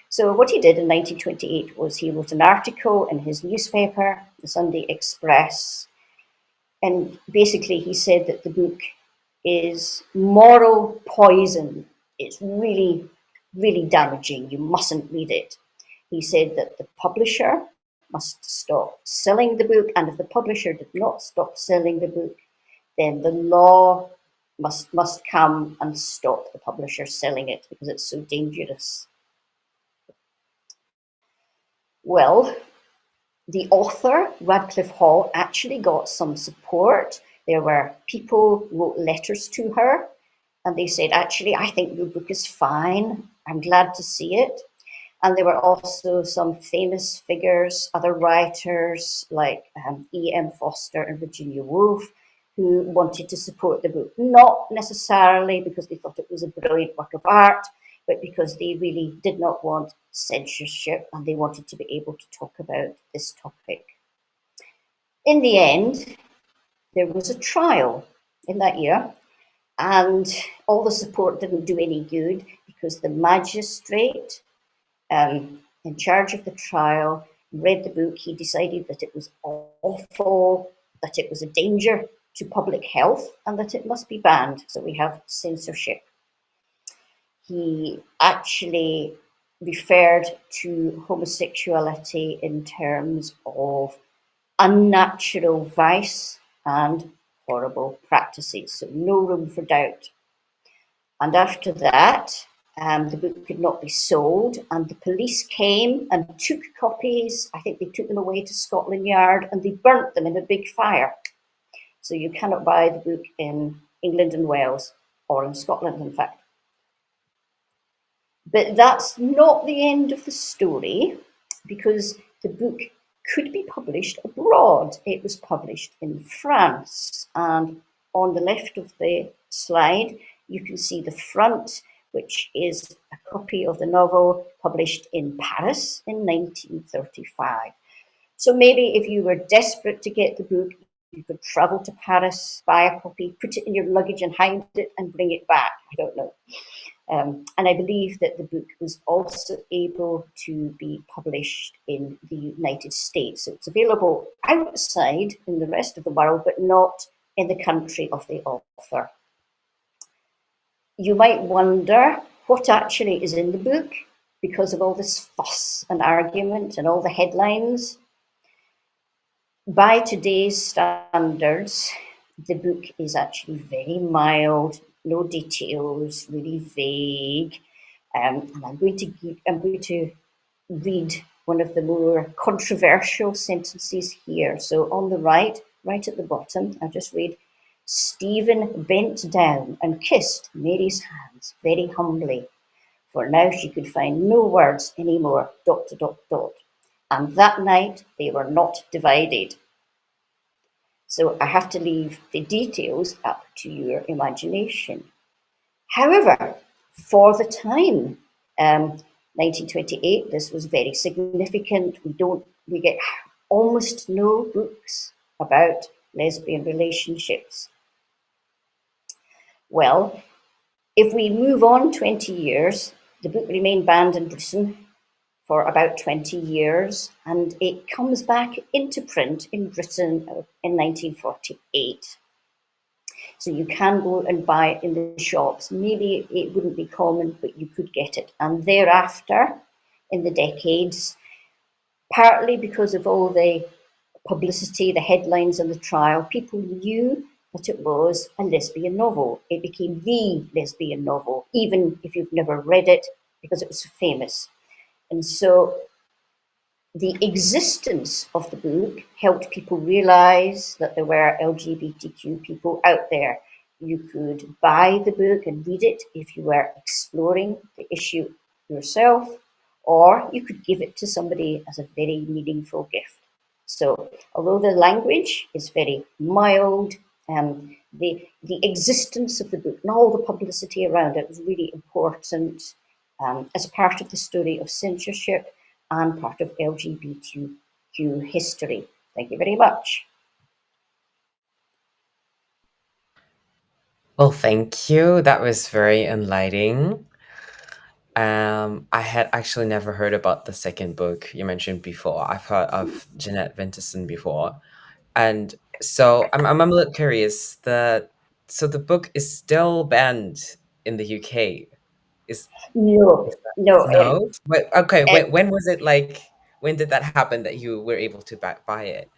S3: So what he did in 1928 was he wrote an article in his newspaper, the Sunday Express, and basically he said that the book is moral poison. It's really, really damaging. You mustn't read it. He said that the publisher must stop selling the book, and if the publisher did not stop selling the book, then the law must come and stop the publisher selling it because it's so dangerous. Well, the author, Radcliffe Hall, actually got some support. There were people who wrote letters to her, and they said, actually, I think your book is fine. I'm glad to see it. And there were also some famous figures, other writers like E.M. Foster and Virginia Woolf, who wanted to support the book, not necessarily because they thought it was a brilliant work of art, but because they really did not want censorship and they wanted to be able to talk about this topic. in the end, there was a trial in that year, and all the support didn't do any good because the magistrate in charge of the trial read the book. He decided that it was awful, that it was a danger to public health, and that it must be banned. So we have censorship. He actually referred to homosexuality in terms of unnatural vice and horrible practices, so no room for doubt. And after that, the book could not be sold, and the police came and took copies. I think they took them away to Scotland Yard and they burnt them in a big fire. So you cannot buy the book in England and Wales, or in Scotland, in fact. But that's not the end of the story, because the book could be published abroad. It was published in France, and on the left of the slide, you can see the front, which is a copy of the novel published in Paris in 1935. So maybe if you were desperate to get the book, you could travel to Paris, buy a copy, put it in your luggage and hide it and bring it back. I don't know. And I believe that the book was also able to be published in the United States. So it's available outside in the rest of the world, but not in the country of the author. You might wonder what actually is in the book because of all this fuss and argument and all the headlines. By today's standards, the book is actually very mild, no details, really vague. And I'm going to read one of the more controversial sentences here. So on the right at the bottom, I'll just read, Stephen bent down and kissed Mary's hands very humbly, for now she could find no words anymore, ... And that night they were not divided. So I have to leave the details up to your imagination. However, for the time, 1928, this was very significant. We get almost no books about lesbian relationships. Well, if we move on 20 years, the book remained banned in Britain for about 20 years, and it comes back into print in Britain in 1948. So you can go and buy it in the shops. Maybe it wouldn't be common, but you could get it. And thereafter, in the decades, partly because of all the publicity, the headlines on the trial, people knew that it was a lesbian novel. It became the lesbian novel, even if you've never read it, because it was so famous. And so the existence of the book helped people realize that there were LGBTQ people out there. You could buy the book and read it if you were exploring the issue yourself, or you could give it to somebody as a very meaningful gift. So although the language is very mild, the existence of the book and all the publicity around it was really important as part of the story of censorship and part of LGBTQ history. Thank you very much.
S1: Well, thank you. That was very enlightening. I had actually never heard about the second book you mentioned before. I've heard of Jeanette Winterson before. And so I'm a little curious. So the book is still banned in the UK.
S3: No.
S1: When was it when did that happen that you were able to buy it?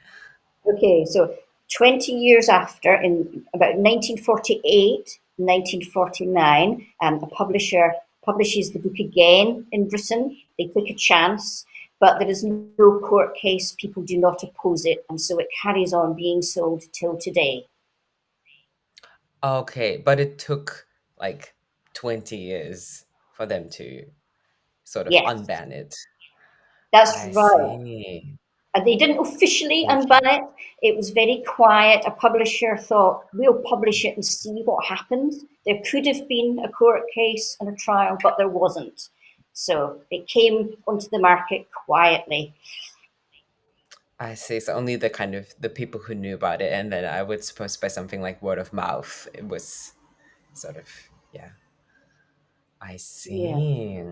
S3: Okay, so 20 years after, in about 1948, 1949, a publisher publishes the book again in Britain. They take a chance, but there is no court case. People do not oppose it, and so it carries on being sold till today.
S1: Okay, but it took 20 years for them to sort of
S3: Yes,
S1: unban it.
S3: that's
S1: I
S3: right.
S1: see.
S3: And they didn't officially
S1: Thank
S3: unban it. It was very quiet. A publisher thought, we'll publish it and see what happens. There could have been a court case and a trial, but there wasn't. So it came onto the market quietly.
S1: I see. So only the kind of the people who knew about it, and then I would suppose by something like word of mouth, it was sort of, yeah. I
S3: Yeah.
S1: see.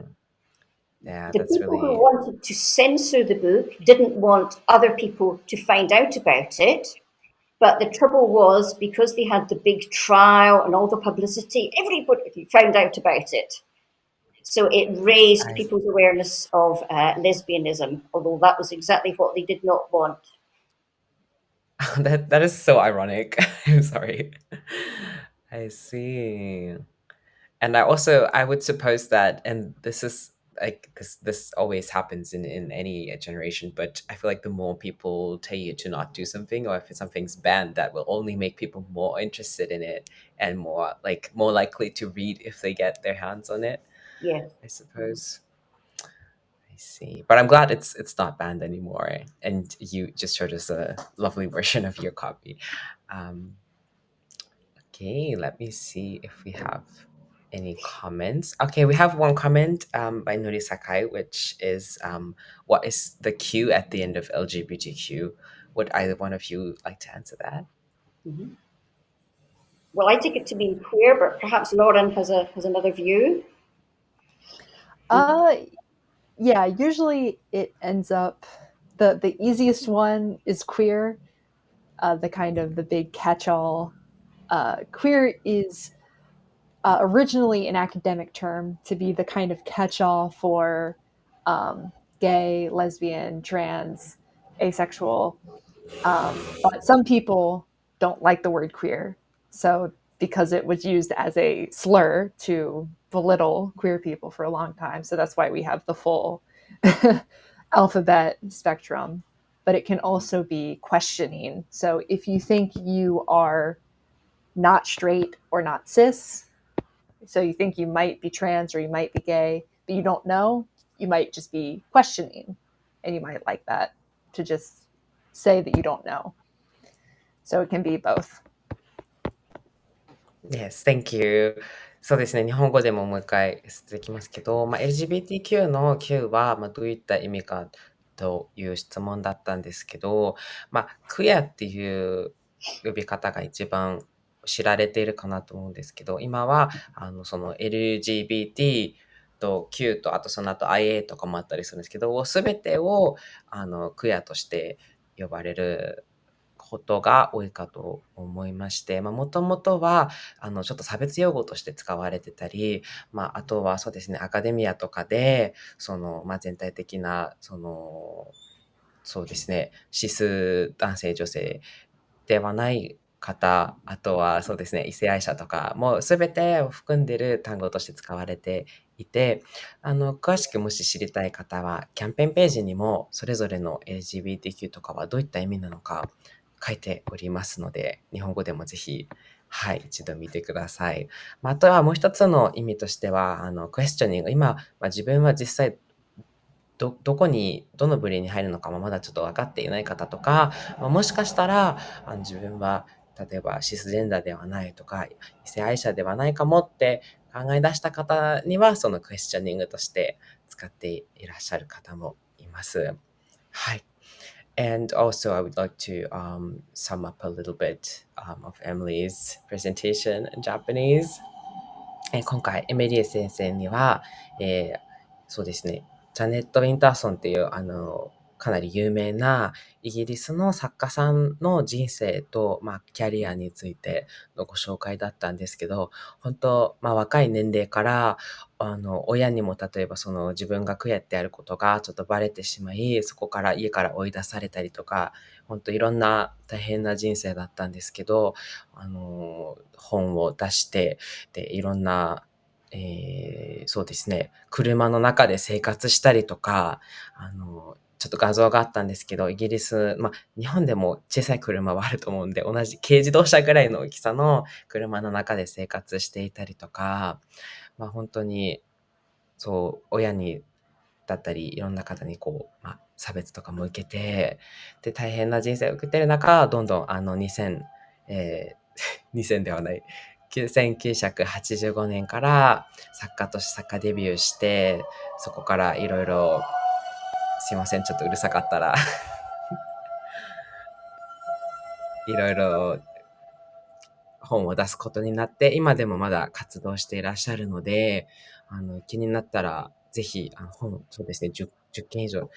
S1: Yeah,
S3: The
S1: that's
S3: people who
S1: really.
S3: wanted to censor the book didn't want other people to find out about it. But the trouble was, because they had the big trial and all the publicity, everybody found out about it. So it raised
S1: I,
S3: people's awareness of lesbianism, although that was exactly what they did not want.
S1: that is so ironic. I'm sorry. I see. And I would suppose that, and this is like this always happens in any generation, but I feel like the more people tell you to not do something, or if something's banned, that will only make people more interested in it and more likely to read if they get their hands on it,
S3: Yes.
S1: I suppose. I see. But I'm glad it's not banned anymore, and you just showed us a lovely version of your copy. Um, Okay, let me see if we have any comments. Okay, we have one comment by Nuri Sakai, which is what is the Q at the end of LGBTQ? Would either one of you like to answer that?
S3: Mm-hmm. Well, I take it to be queer, but perhaps Lauren has another view.
S2: Yeah, usually it ends up the easiest one is queer, the kind of the big catch-all. Queer is originally an academic term to be the kind of catch-all for gay, lesbian, trans, asexual. But some people don't like the word queer, so because it was used as a slur to belittle queer people for a long time, so that's why we have the full alphabet spectrum. But it can also be questioning. So if you think you are not straight or not cis, so you think you might be trans or you might be gay, but you don't know, you might just be questioning. And you might like that to just say that you don't know. So it can be both.
S1: Yes, thank you. そうですね、日本語でももう一回できますけど、LGBTQ の Q は、どういった意味かという質問だったんですけど、クエアっていう呼び方が一番知られているかなと思うんですけど、今はその LGBT と Q と、あとその後 IA とかもあったりするんですけど、すべてをクエアとして呼ばれることが多いかと思いまして、もともとは、ちょっと差別用語として使われてたり、あとはそうですね、アカデミアとかで、全体的な、そうですね、指数男性、女性ではない方、あとはそうですね、異性愛者とか、もうすべてを含んでる単語として使われていて、詳しくもし知りたい方は、キャンペーンページにも、それぞれの LGBTQ とかはどういった意味なのか書いておりますので、日本語でもぜひ、一度見てください。あとはもう一つの意味としては、クエスチョニング。今、自分は実際、どの部類に入るのかもまだちょっと分かっていない方とか、もしかしたら、自分は、例えばシスジェンダーではないとか、異性愛者ではないかもって考え出した方には、そのクエスチョニングとして使っていらっしゃる方もいます。はい。And also, I would like to sum up a little bit of Emily's presentation in Japanese. 今回、エミリー先生には、そうですね、ジャネット・ウィンターソンっていう、かなり有名なイギリスの作家さんの人生と、キャリアについてのご紹介だったんですけど、本当、若い年齢から、親にも例えば自分がクエアってやることがちょっとバレてしまい、そこから家から追い出されたりとか、本当いろんな大変な人生だったんですけど、本を出して、で、いろんな、そうですね、車の中で生活したりとか、ちょっと画像があったんですけど、イギリス、日本でも小さい車はあると思うんで、同じ軽自動車ぐらいの大きさの車の中で生活していたりとか、本当に、そう、親にだったり、いろんな方に差別とかも受けて、で、大変な人生を送ってる中、どんどん2000ではない、1985年から作家として作家デビューして、そこからいろいろ、すいません、ちょっとうるさかったらいろいろ本を出すことになって、今でもまだ活動していらっしゃるので、気になったら、ぜひ、本、そうですね、10件以上、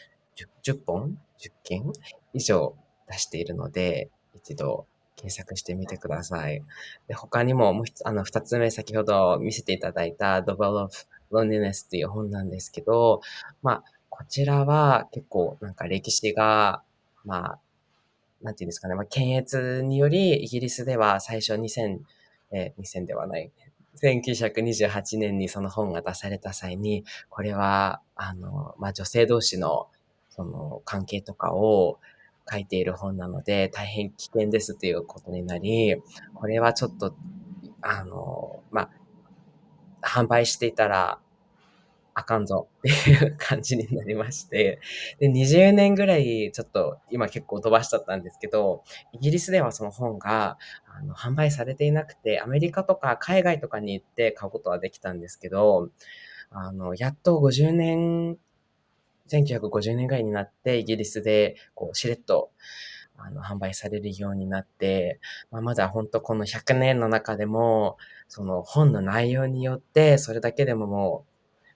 S1: 10本 ?10 件以上出しているので、一度検索してみてください。で、他にも、もう二つ目、先ほど見せていただいた The Well of Loneliness っていう本なんですけど、こちらは結構なんか歴史が、なんていうんですかね、検閲により、イギリスでは最初2000ではない、1928年にその本が出された際に、これは、女性同士の、その、関係とかを書いている本なので、大変危険ですということになり、これはちょっと、販売していたら、あかんぞっていう感じになりまして、で、20年ぐらいちょっと今結構飛ばしちゃったんですけど、イギリスではその本が販売されていなくて、アメリカとか海外とかに行って買うことはできたんですけど、やっと50年、1950年ぐらいになってイギリスでこうしれっと販売されるようになって、まだ本当この100年の中でも、その本の内容によって、それだけでももう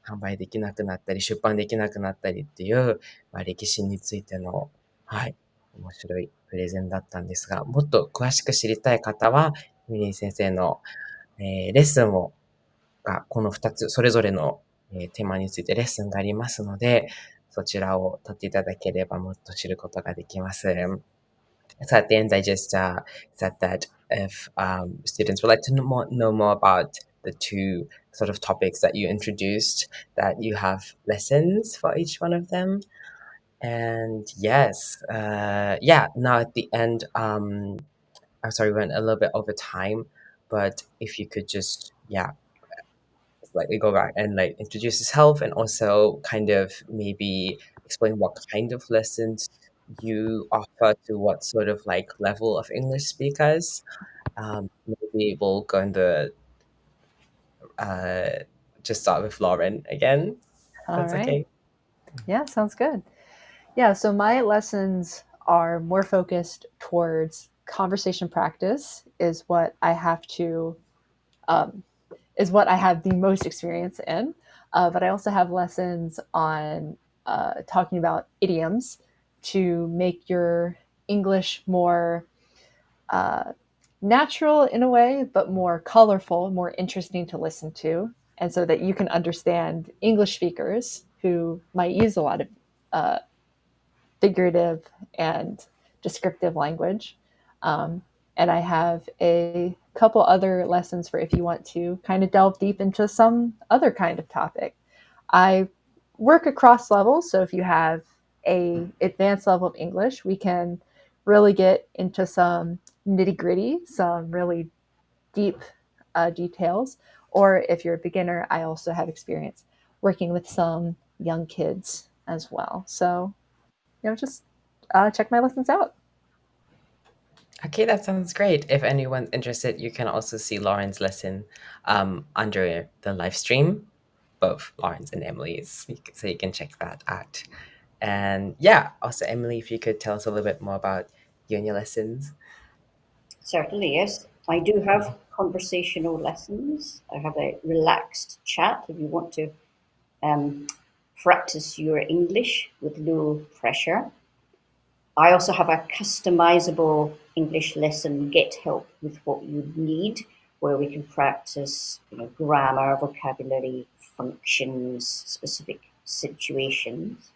S1: 販売できなくなったり、出版できなくなったりっていう、歴史についての、はい、面白いプレゼンだったんですが、もっと詳しく知りたい方は、ミリー先生の、レッスンが、この2つ、それぞれの、テーマについてレッスンがありますので、そちらを取っていただければもっと知ることができます。So at the end, I just said that if students would like to know more about the two sort of topics that you introduced, that you have lessons for each one of them. And yes, yeah, now at the end, I'm sorry, we went a little bit over time, but if you could just, yeah, slightly go back and like introduce yourself and also kind of maybe explain what kind of lessons you offer to what sort of like level of English speakers. Maybe we'll go in the uh, just start with Lauren again.
S2: All
S1: That's
S2: right.
S1: okay.
S2: Yeah, sounds good. Yeah, so my lessons are more focused towards conversation practice is what I have to um, is what I have the most experience in. But I also have lessons on talking about idioms to make your English more uh, natural in a way, but more colorful, more interesting to listen to, and so that you can understand English speakers who might use a lot of uh, figurative and descriptive language. And I have a couple other lessons for if you want to kind of delve deep into some other kind of topic. I work across levels, so if you have a advanced level of English, we can really get into some nitty gritty, some really deep details. Or if you're a beginner, I also have experience working with some young kids as well. So, just check my lessons out.
S1: Okay, that sounds great. If anyone's interested, you can also see Lauren's lesson under the live stream, both Lauren's and Emily's, so you can check that out. And yeah, also Emily, if you could tell us a little bit more about you and your lessons.
S3: Certainly, yes. I do have conversational lessons. I have a relaxed chat if you want to practice your English with low pressure. I also have a customizable English lesson, Get Help with What You Need, where we can practice grammar, vocabulary, functions, specific situations.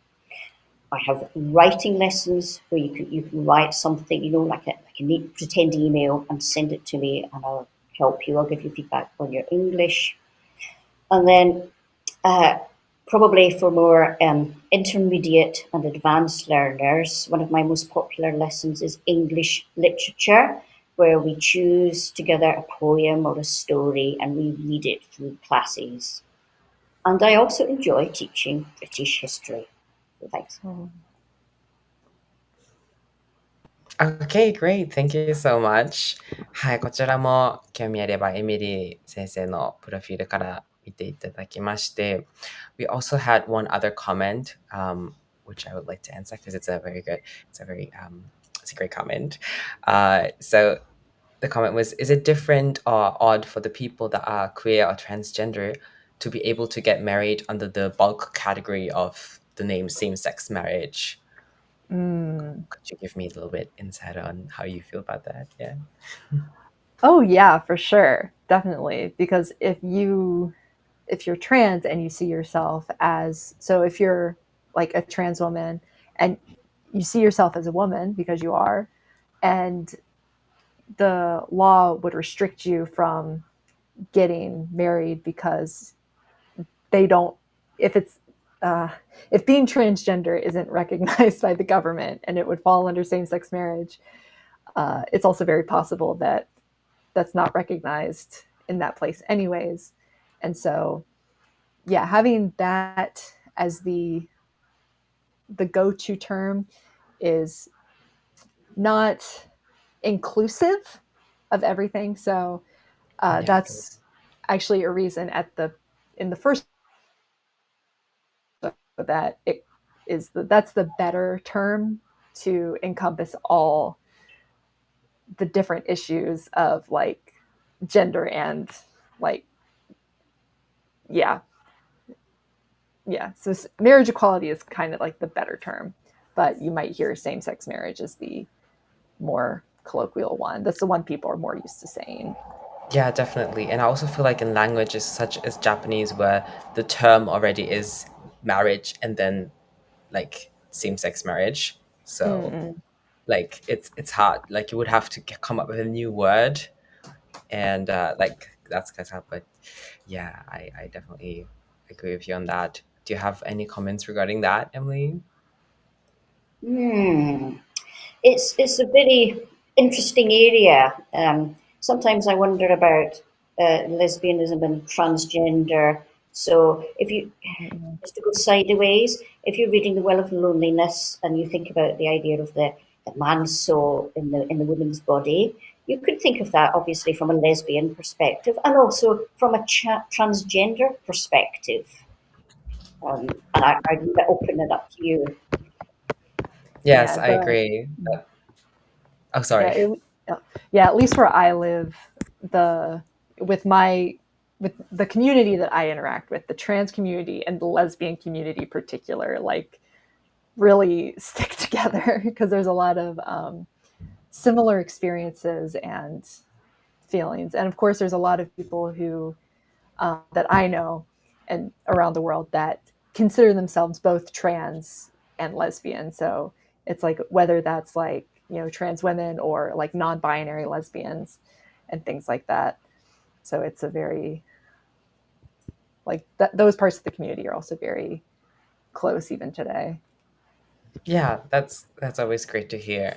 S3: I have writing lessons where you can write something, like a neat pretend email and send it to me, and I'll help you. I'll give you feedback on your English. And then probably for more intermediate and advanced learners, one of my most popular lessons is English literature, where we choose together a poem or a story and we read it through classes. And I also enjoy teaching British history. So thanks.
S1: Okay, great. Thank you so much. はい、こちらも興味あればエミリー先生のプロフィールから見ていただきまして、We also had one other comment, which I would like to answer because it's a very That's a great comment. So the comment was, is it different or odd for the people that are queer or transgender to be able to get married under the bulk category of the name same-sex marriage? Could you give me a little bit insight on how you feel about that? Yeah.
S2: Oh yeah, for sure. Definitely. Because if you're trans and you see yourself as, so if you're like a trans woman and you see yourself as a woman because you are, and the law would restrict you from getting married because they don't, if it's if being transgender isn't recognized by the government and it would fall under same-sex marriage, it's also very possible that that's not recognized in that place anyways. And so yeah, having that as the go-to term is not inclusive of everything. So
S1: Yeah.
S2: that's actually a reason in the first that it is that's the better term to encompass all the different issues of like gender and like yeah. So marriage equality is kind of like the better term, but you might hear same-sex marriage as the more colloquial one. That's the one people are more used to saying.
S1: Yeah, definitely. And I also feel like in languages such as Japanese, where the term already is marriage and then like same-sex marriage. So like it's hard. Like you would have to come up with a new word, and like that's kind of hard. But yeah, I definitely agree with you on that. Do you have any comments regarding that, Emily?
S3: It's a very interesting area. Sometimes I wonder about lesbianism and transgender. So if you just to go sideways, if you're reading The Well of Loneliness and you think about the idea of the man's soul in the woman's body, you could think of that obviously from a lesbian perspective and also from a transgender perspective. And I'd open it up to you.
S1: Yes,
S2: Yeah,
S1: I agree. Oh,
S2: yeah,
S1: sorry.
S2: yeah. At least where I live, the with my with the community that I interact with, the trans community and the lesbian community, in particular, like really stick together because there's a lot of similar experiences and feelings, and of course, there's a lot of people who that I know and around the world that consider themselves both trans and lesbian. So it's like whether that's like, trans women or like non-binary lesbians and things like that. So it's a very like those parts of the community are also very close even today.
S1: Yeah, that's always great to hear.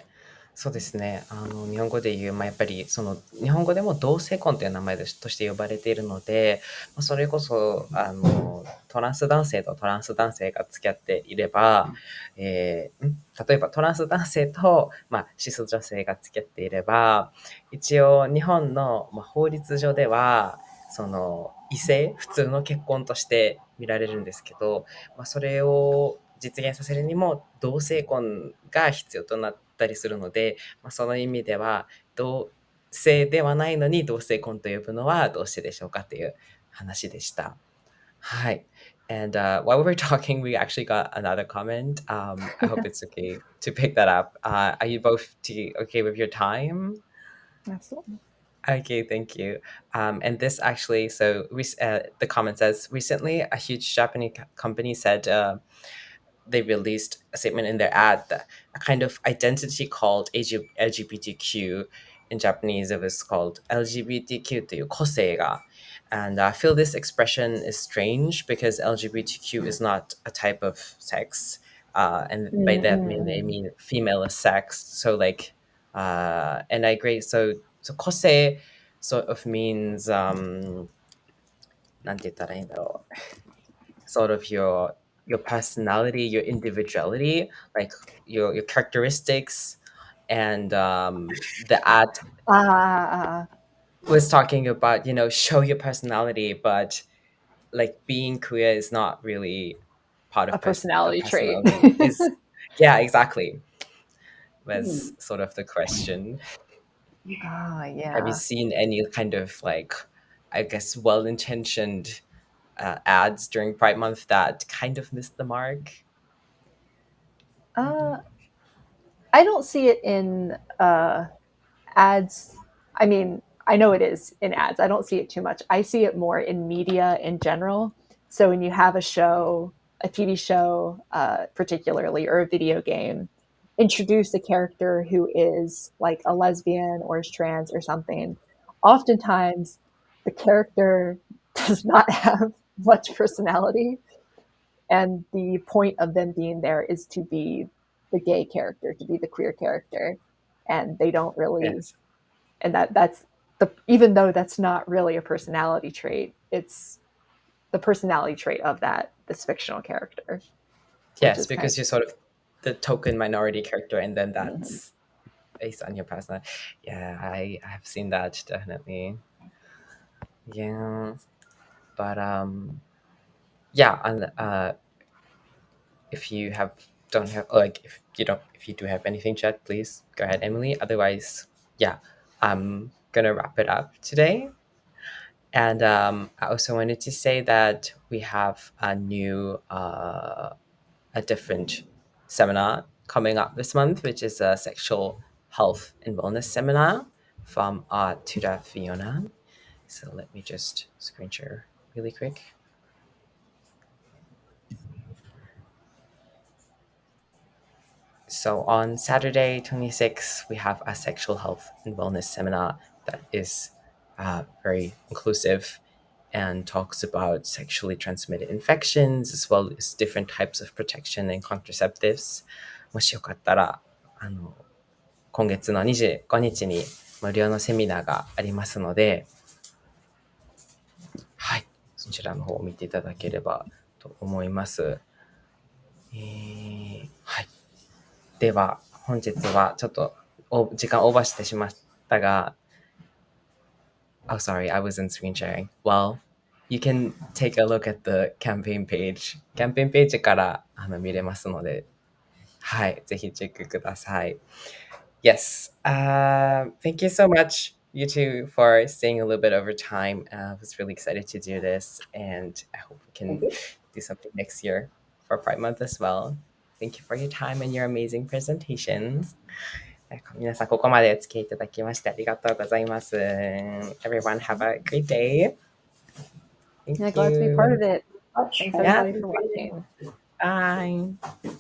S1: そうですね。日本語で言う、やっぱり、日本語でも同性婚という名前として呼ばれているので、それこそ、トランス男性とトランス男性が付き合っていれば、例えばトランス男性と、シス女性が付き合っていれば、一応日本の、法律上では、異性、普通の結婚として見られるんですけど、それを実現させるにも同性婚が必要となったりするので、その意味では同性ではないのに同性婚と呼ぶのはどうしてでしょうかという話でした。はい。And while we were talking, we actually got another comment. I hope it's okay to pick that up. Are you both okay with your time?
S2: Absolutely.
S1: Okay, thank you. And this actually, the comment says, recently a huge Japanese company said they released a statement in their ad that a kind of identity called LGBTQ. In Japanese, it was called LGBTQ という個性が. And I feel this expression is strange because LGBTQ is not a type of sex. And by that they mean female sex. So like, and I agree. So 個性 sort of means, なんて言ったらいいんだろう。sort of your personality, your individuality, like your characteristics, and the ad was talking about show your personality, but like being queer is not really part
S2: A
S1: of
S2: personality trait.
S1: personality. Is yeah, exactly. was sort of the question.
S2: Ah, yeah.
S1: Have you seen any kind of like, I guess, well-intentioned ads during Pride Month that kind of missed the mark?
S2: I don't see it in ads. I mean, I know it is in ads. I don't see it too much. I see it more in media in general. So when you have a show, a TV show, particularly, or a video game, introduce a character who is like a lesbian or is trans or something, oftentimes the character does not have much personality. And the point of them being there is to be the gay character, to be the queer character. And they don't really,
S1: Yes.
S2: and that's the, even though that's not really a personality trait, it's the personality trait of this fictional character.
S1: Yes, because you're sort of the token minority character, and then that's
S2: Mm-hmm.
S1: based on your personality. Yeah, I have seen that, definitely. Yeah, but yeah, and if you don't have, like, if you do have anything to add, please go ahead, Emily. Otherwise, yeah, I'm gonna wrap it up today. And I also wanted to say that we have a different seminar coming up this month, which is a sexual health and wellness seminar from our tutor Fiona. So let me just screen share really quick. So on Saturday 26th, we have a sexual health and wellness seminar that is very inclusive and talks about sexually transmitted infections as well as different types of protection and contraceptives. もしよかったら、今月の25日に無料のセミナーがありますので、はい、そちらの方を見ていただければと思います。はい。では、本日はちょっと時間オーバーしてしまったが、Oh, sorry, I wasn't screen sharing. Well, you can take a look at the campaign page. キャンペーンページから見れますので、はい、ぜひチェックください。Yes, thank you so much, you two, for staying a little bit over time. I was really excited to do this, and I hope we can do something next year for Pride Month as well. Thank you for your time and your amazing presentations. 皆さん、ここまでお付き合いいただきましてありがとうございます。Everyone, have a great day. Thank
S2: Yeah, glad to be part of it.
S3: Much.
S2: Thanks everybody for watching.
S1: Bye.